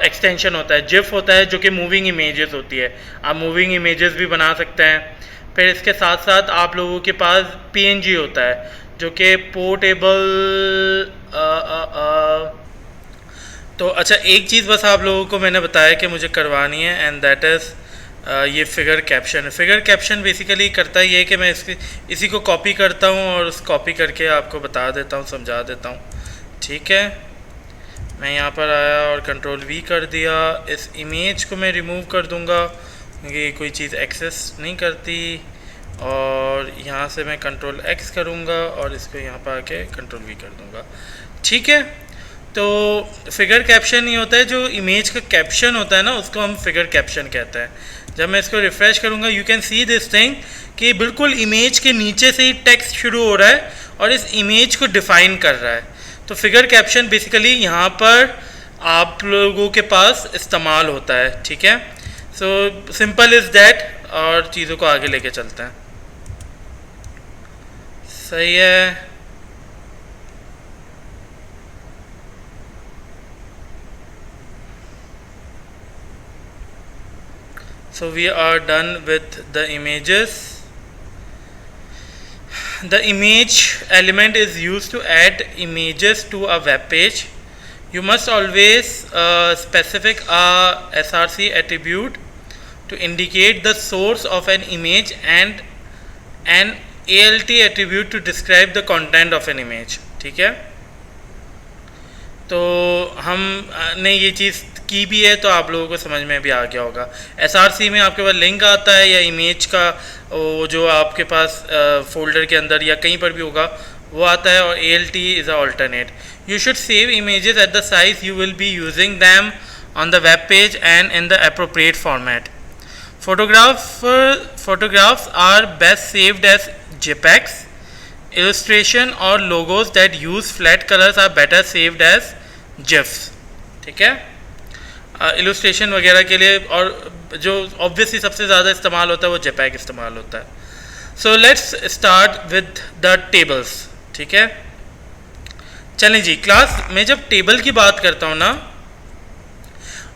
एक्सटेंशन होता है, जिफ होता है जो कि मूविंग इमेजेस होती है, आप मूविंग इमेजेस भी बना सकते हैं। फिर इसके साथ साथ आप लोगों के पास PNG होता है जो कि पोर्टेबल। तो अच्छा एक चीज़ बस आप लोगों को मैंने बताया कि मुझे करवानी है एंड दैट इज़ ये figure caption. Figure caption basically करता ही है कि मैं इसी को कॉपी करता हूँ और उस कॉपी करके आपको बता देता हूँ, समझा देता हूँ। ठीक है मैं यहाँ पर आया और Ctrl+V कर दिया। इस इमेज को मैं रिमूव कर दूँगा क्योंकि कोई चीज़ एक्सेस नहीं करती, और यहाँ से मैं Ctrl+X करूँगा और इसको यहाँ पर आके Ctrl+V कर दूँगा। ठीक है तो फिगर कैप्शन ही होता है, जो इमेज का कैप्शन होता है ना उसको हम फिगर कैप्शन कहते हैं। जब मैं इसको रिफ़्रेश करूँगा you can see this thing कि बिल्कुल इमेज के नीचे से ही टेक्स्ट शुरू हो रहा है और इस इमेज को डिफ़ाइन कर रहा है। तो फिगर कैप्शन बेसिकली यहाँ पर आप लोगों के पास इस्तेमाल होता है। ठीक है सो सिंपल इज़ दैट, और चीज़ों को आगे लेके चलते हैं। सही है so we are done with the images. The image element is used to add images to a web page. You must always specify a src attribute to indicate the source of an image and an alt attribute to describe the content of an image. ठीक है तो हमने ये चीज़ की भी है तो आप लोगों को समझ में भी आ गया होगा। SRC में आपके पास लिंक आता है या इमेज का वो जो आपके पास फोल्डर के अंदर या कहीं पर भी होगा वो आता है, और ALT is a alternate. You should save images at the size you will be using them on the web page and in the appropriate format. Photographs are best saved as JPEGs. Illustration or logos that use flat colors are better saved as GIFs. ठीक है illustration वगैरह के लिए, और जो obviously सबसे ज़्यादा इस्तेमाल होता है वो JPEG इस्तेमाल होता है। So let's start with the tables. ठीक है चलें जी क्लास, मैं जब टेबल की बात करता हूँ ना,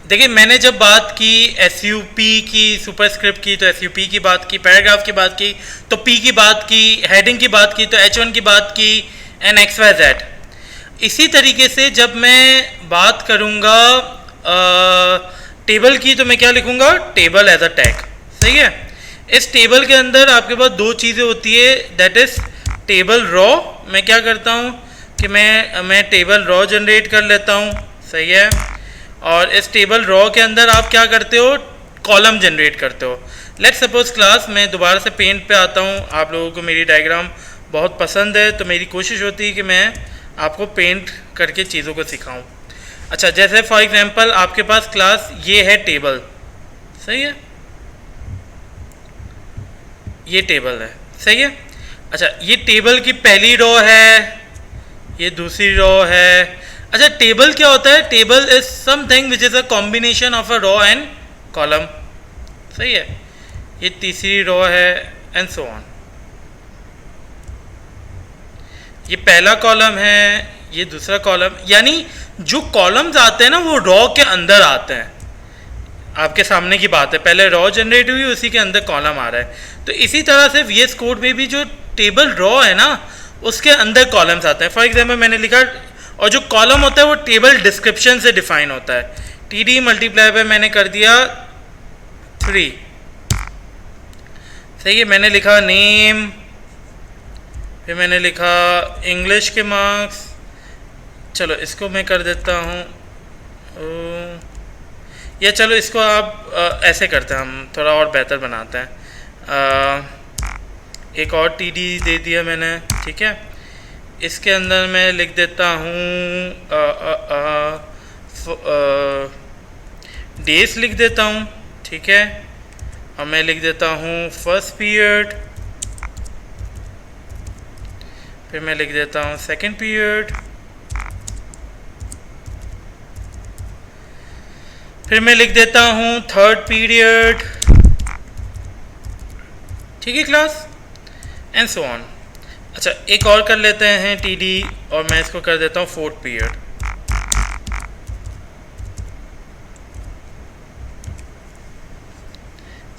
देखिए मैंने जब बात की SUP की, सुपरस्क्रिप्ट की, तो SUP की बात की, पैराग्राफ की बात की, तो P की बात की, हेडिंग की बात की, तो H1 की बात की, एंड XYZ। इसी तरीके से जब मैं बात करूँगा टेबल की तो मैं क्या लिखूँगा, टेबल एज अ टैग। सही है इस टेबल के अंदर आपके पास दो चीज़ें होती है, दैट इज़ टेबल रॉ। मैं क्या करता हूँ कि मैं टेबल रॉ जनरेट कर लेता हूँ। सही है और इस टेबल रॉ के अंदर आप क्या करते हो, कॉलम जनरेट करते हो। लेट्स सपोज क्लास मैं दोबारा से पेंट पे आता हूँ, आप लोगों को मेरी डायग्राम बहुत पसंद है तो मेरी कोशिश होती है कि मैं आपको पेंट करके चीज़ों को सिखाऊं। अच्छा, जैसे फॉर एग्जांपल आपके पास क्लास ये है टेबल, सही है, ये टेबल है, सही है। अच्छा, ये टेबल की पहली रो है, ये दूसरी रो है। अच्छा, टेबल क्या होता है? Table is something which is a combination of a row and column, सही है। ये तीसरी रो है एंड सो ऑन। ये पहला कॉलम है, ये दूसरा कॉलम, यानी जो कॉलम्स आते हैं ना वो रो के अंदर आते हैं। आपके सामने की बात है, पहले रॉ जनरेट हुई, उसी के अंदर कॉलम आ रहा है। तो इसी तरह से VS कोड में भी जो टेबल रॉ है ना उसके अंदर कॉलम्स आते हैं। फॉर एग्जांपल मैंने लिखा, और जो कॉलम होता है वो टेबल डिस्क्रिप्शन से डिफाइन होता है। TD मल्टीप्लाई पे मैंने कर दिया 3, सही है। मैंने लिखा नेम, फिर मैंने लिखा इंग्लिश के मार्क्स। चलो इसको मैं कर देता हूँ, या चलो इसको आप ऐसे करते हैं, हम थोड़ा और बेहतर बनाते हैं। एक और TD दे दिया मैंने, ठीक है। इसके अंदर मैं लिख देता हूँ डेज लिख देता हूँ, ठीक है। और मैं लिख देता हूँ फर्स्ट पीरियड, फिर मैं लिख देता हूँ सेकंड पीरियड, फिर मैं लिख देता हूँ थर्ड पीरियड, ठीक है क्लास, एंड सो ऑन। अच्छा, एक और कर लेते हैं TD, और मैं इसको कर देता हूँ फोर्थ पीरियड।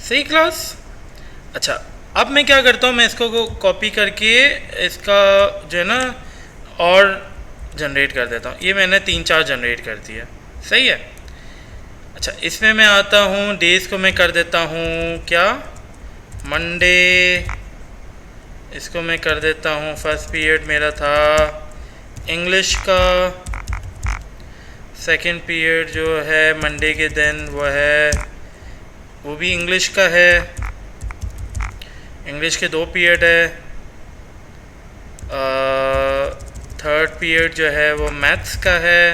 सही क्लास। अच्छा, अब मैं क्या करता हूँ, मैं इसको कॉपी करके इसका जो है ना और जनरेट कर देता हूँ। ये मैंने 3-4 जनरेट कर दिया, सही है। अच्छा, इसमें मैं आता हूँ, डेज को मैं कर देता हूँ क्या, मंडे। इसको मैं कर देता हूँ, फर्स्ट पीरियड मेरा था इंग्लिश का, सेकंड पीरियड जो है मंडे के दिन वो भी इंग्लिश का है। इंग्लिश के 2 पीरियड है। थर्ड पीरियड जो है वो मैथ्स का है।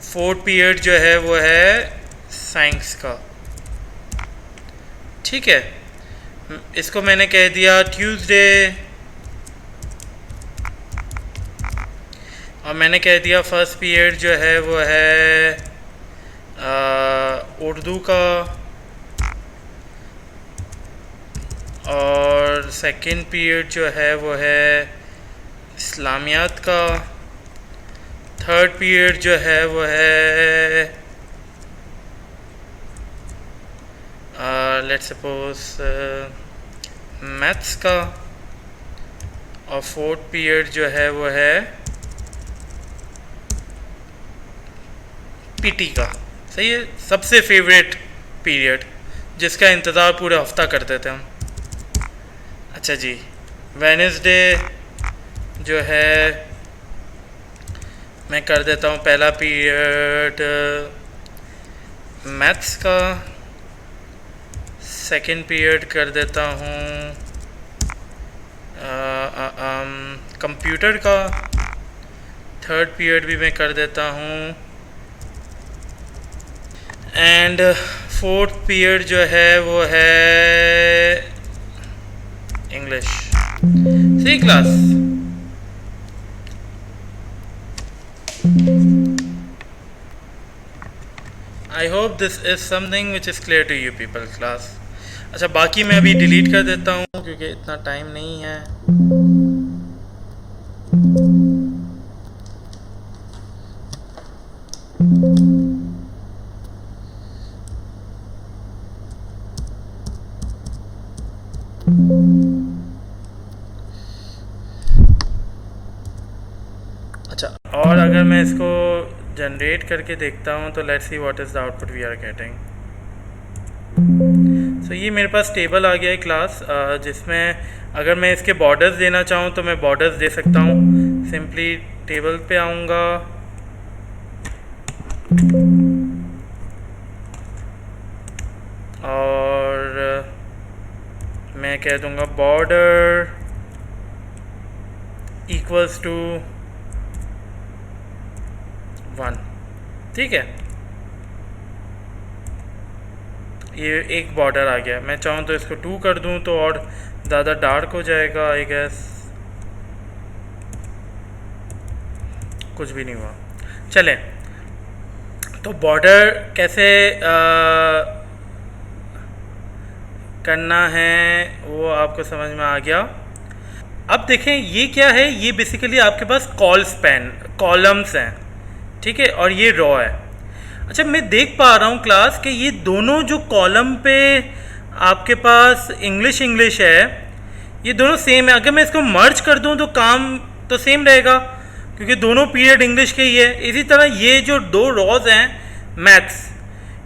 फोर्थ पीरियड जो है वो है साइंस का, ठीक है। इसको मैंने कह दिया ट्यूसडे, और मैंने कह दिया फर्स्ट पीरियड जो है वो है उर्दू का, और सेकंड पीरियड जो है वो है इस्लामियात का। थर्ड पीरियड जो है वो है लेट्स सपोज मैथ्स का, और फोर्थ पीरियड जो है वो है PT का, सही है। सबसे फेवरेट पीरियड जिसका इंतज़ार पूरे हफ्ता करते थे हम। अच्छा जी, वेडनेसडे जो है मैं कर देता हूँ पहला पीरियड मैथ्स का, सेकंड पीरियड कर देता हूँ कंप्यूटर का, थर्ड पीरियड भी मैं कर देता हूँ, एंड फोर्थ पीरियड जो है वो है इंग्लिश। सही class. I hope this is something which is clear to you people class. अच्छा, बाकी मैं अभी डिलीट कर देता हूँ क्योंकि इतना टाइम नहीं है। अच्छा, और अगर मैं इसको जनरेट करके देखता हूँ तो let's see what is the output we are getting. So ये मेरे पास टेबल आ गया है क्लास, जिसमें अगर मैं इसके बॉर्डर्स देना चाहूँ तो मैं बॉर्डर्स दे सकता हूँ। सिंपली टेबल पे आऊँगा, मैं कह दूँगा बॉर्डर इक्वल्स टू 1। ठीक है, ये एक बॉर्डर आ गया। मैं चाहूँ तो इसको 2 कर दूँ तो और ज़्यादा डार्क हो जाएगा आई गेस। कुछ भी नहीं हुआ। चलें, तो बॉर्डर कैसे करना है वो आपको समझ में आ गया। अब देखें ये क्या है, ये बेसिकली आपके पास कॉलम्स हैं, ठीक है, और ये रॉ है। अच्छा, मैं देख पा रहा हूँ क्लास कि ये दोनों जो कॉलम पे आपके पास इंग्लिश है, ये दोनों सेम है। अगर मैं इसको मर्ज कर दूँ तो काम तो सेम रहेगा क्योंकि दोनों पीरियड इंग्लिश के ही है। इसी तरह ये जो 2 रॉज हैं मैथ्स,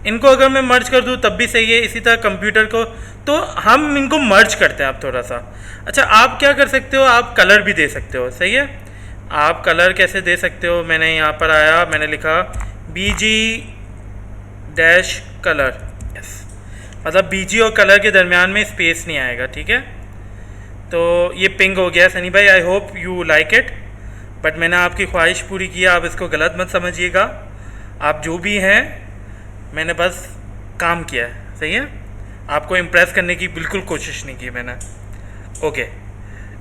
इनको अगर मैं मर्ज कर दूँ तब भी सही है। इसी तरह कंप्यूटर को, तो हम इनको मर्ज करते हैं आप थोड़ा सा। अच्छा, आप क्या कर सकते हो, आप कलर भी दे सकते हो, सही है। आप कलर कैसे दे सकते हो, मैंने यहाँ पर आया, मैंने लिखा BG डैश कलर, यस, मतलब BG और कलर के दरमियान में स्पेस नहीं आएगा, ठीक है। तो ये पिंक हो गया सनी भाई, I hope you like it, but मैंने आपकी ख्वाहिश पूरी की, आप इसको गलत मत समझिएगा। आप जो भी हैं, मैंने बस काम किया है, सही है। आपको इम्प्रेस करने की बिल्कुल कोशिश नहीं की मैंने। ओके,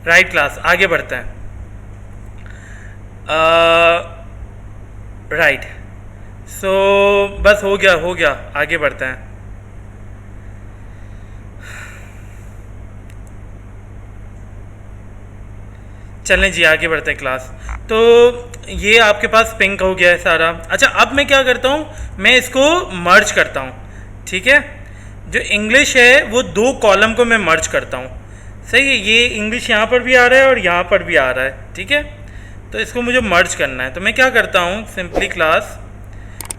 राइट क्लास, आगे बढ़ते हैं। राइट, सो बस हो गया, आगे बढ़ते हैं। चलें जी, आगे बढ़ते हैं क्लास। तो ये आपके पास पिंक हो गया है सारा। अच्छा, अब मैं क्या करता हूँ, मैं इसको मर्ज करता हूँ, ठीक है। जो इंग्लिश है वो 2 कॉलम को मैं मर्ज करता हूँ, सही है। ये इंग्लिश यहाँ पर भी आ रहा है और यहाँ पर भी आ रहा है, ठीक है। तो इसको मुझे मर्ज करना है, तो मैं क्या करता हूँ सिंपली क्लास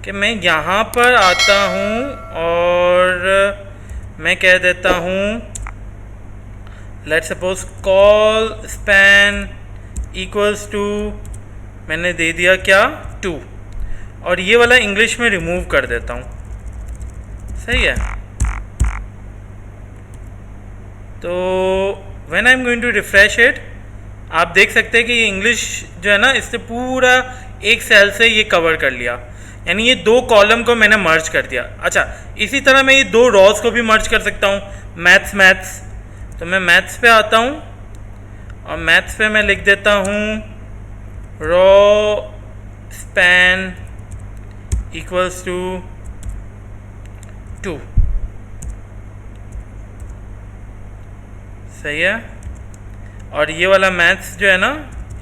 कि मैं यहाँ पर आता हूँ और मैं कह देता हूँ let's suppose colspan equals to, मैंने दे दिया क्या 2, और ये वाला इंग्लिश में रिमूव कर देता हूँ, सही है। तो when I am going to refresh it, आप देख सकते हैं कि ये इंग्लिश जो है ना, इससे पूरा एक सेल से ये कवर कर लिया, यानी ये 2 कॉलम को मैंने मर्ज कर दिया। अच्छा, इसी तरह मैं ये 2 रॉज को भी मर्ज कर सकता हूँ, मैथ्स। तो मैं मैथ्स पे आता हूँ और मैथ्स पे मैं लिख देता हूँ रॉ स्पैन इक्वल्स टू 2, सही है। और ये वाला मैथ्स जो है ना,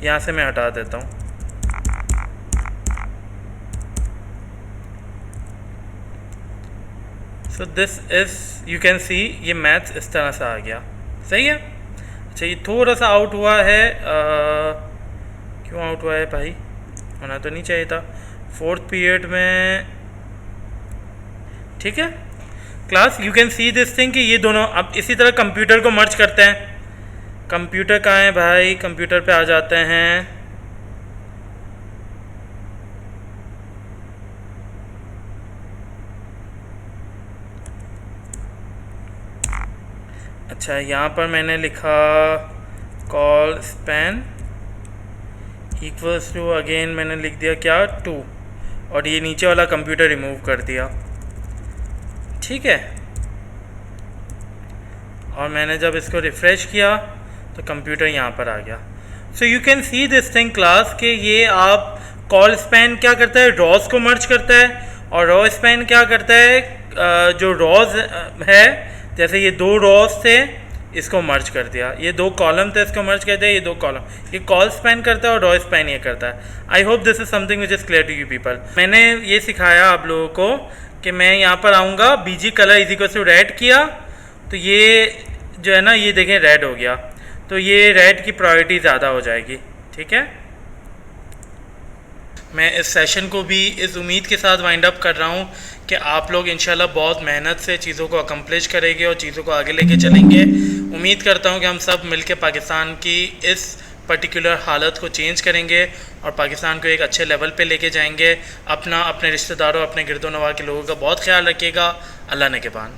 यहाँ से मैं हटा देता हूँ। So this is, you can सी, ये मैथ्स इस तरह से आ गया, सही है। अच्छा, ये थोड़ा सा आउट हुआ है, क्यों आउट हुआ है भाई, होना तो नहीं चाहिए था 4th पीरियड में, ठीक है। Class, you can see this thing कि ये दोनों, अब इसी तरह कंप्यूटर को मर्ज करते हैं। कंप्यूटर कहाँ है भाई, कंप्यूटर पे आ जाते हैं। अच्छा, यहाँ पर मैंने लिखा colspan equals to, again मैंने लिख दिया क्या 2, और ये नीचे वाला कंप्यूटर रिमूव कर दिया, ठीक है। और मैंने जब इसको रिफ़्रेश किया तो कंप्यूटर यहाँ पर आ गया। सो you can see this thing class कि ये आप कॉल स्पैन क्या करता है, रॉज को मर्ज करता है, और रॉ स्पैन क्या करता है, जो रॉज है, जैसे ये 2 रॉज थे इसको मर्ज कर दिया, ये 2 कॉलम थे इसको मर्ज कर दिया, ये 2 कॉलम, ये कॉल स्पैन करता है और रॉ स्पैन ये करता है। I hope this is something which is clear to you people. मैंने ये सिखाया आप लोगों को कि मैं यहाँ पर आऊँगा, BG colour is equal to red किया, तो ये जो है ना, ये देखें रेड हो गया, तो ये रेड की प्रायोरिटी ज़्यादा हो जाएगी, ठीक है। मैं इस सेशन को भी इस उम्मीद के साथ वाइंड अप कर रहा हूँ कि आप लोग इंशाल्लाह बहुत मेहनत से चीज़ों को अकम्प्लिश करेंगे और चीज़ों को आगे लेके चलेंगे। उम्मीद करता हूँ कि हम सब मिलकर पाकिस्तान की इस पर्टिकुलर हालत को चेंज करेंगे और पाकिस्तान को एक अच्छे लेवल पे लेके जाएंगे। अपना, अपने रिश्तेदारों, अपने गिरदो नवाह के लोगों का बहुत ख्याल रखिएगा। अल्लाह ने के बान।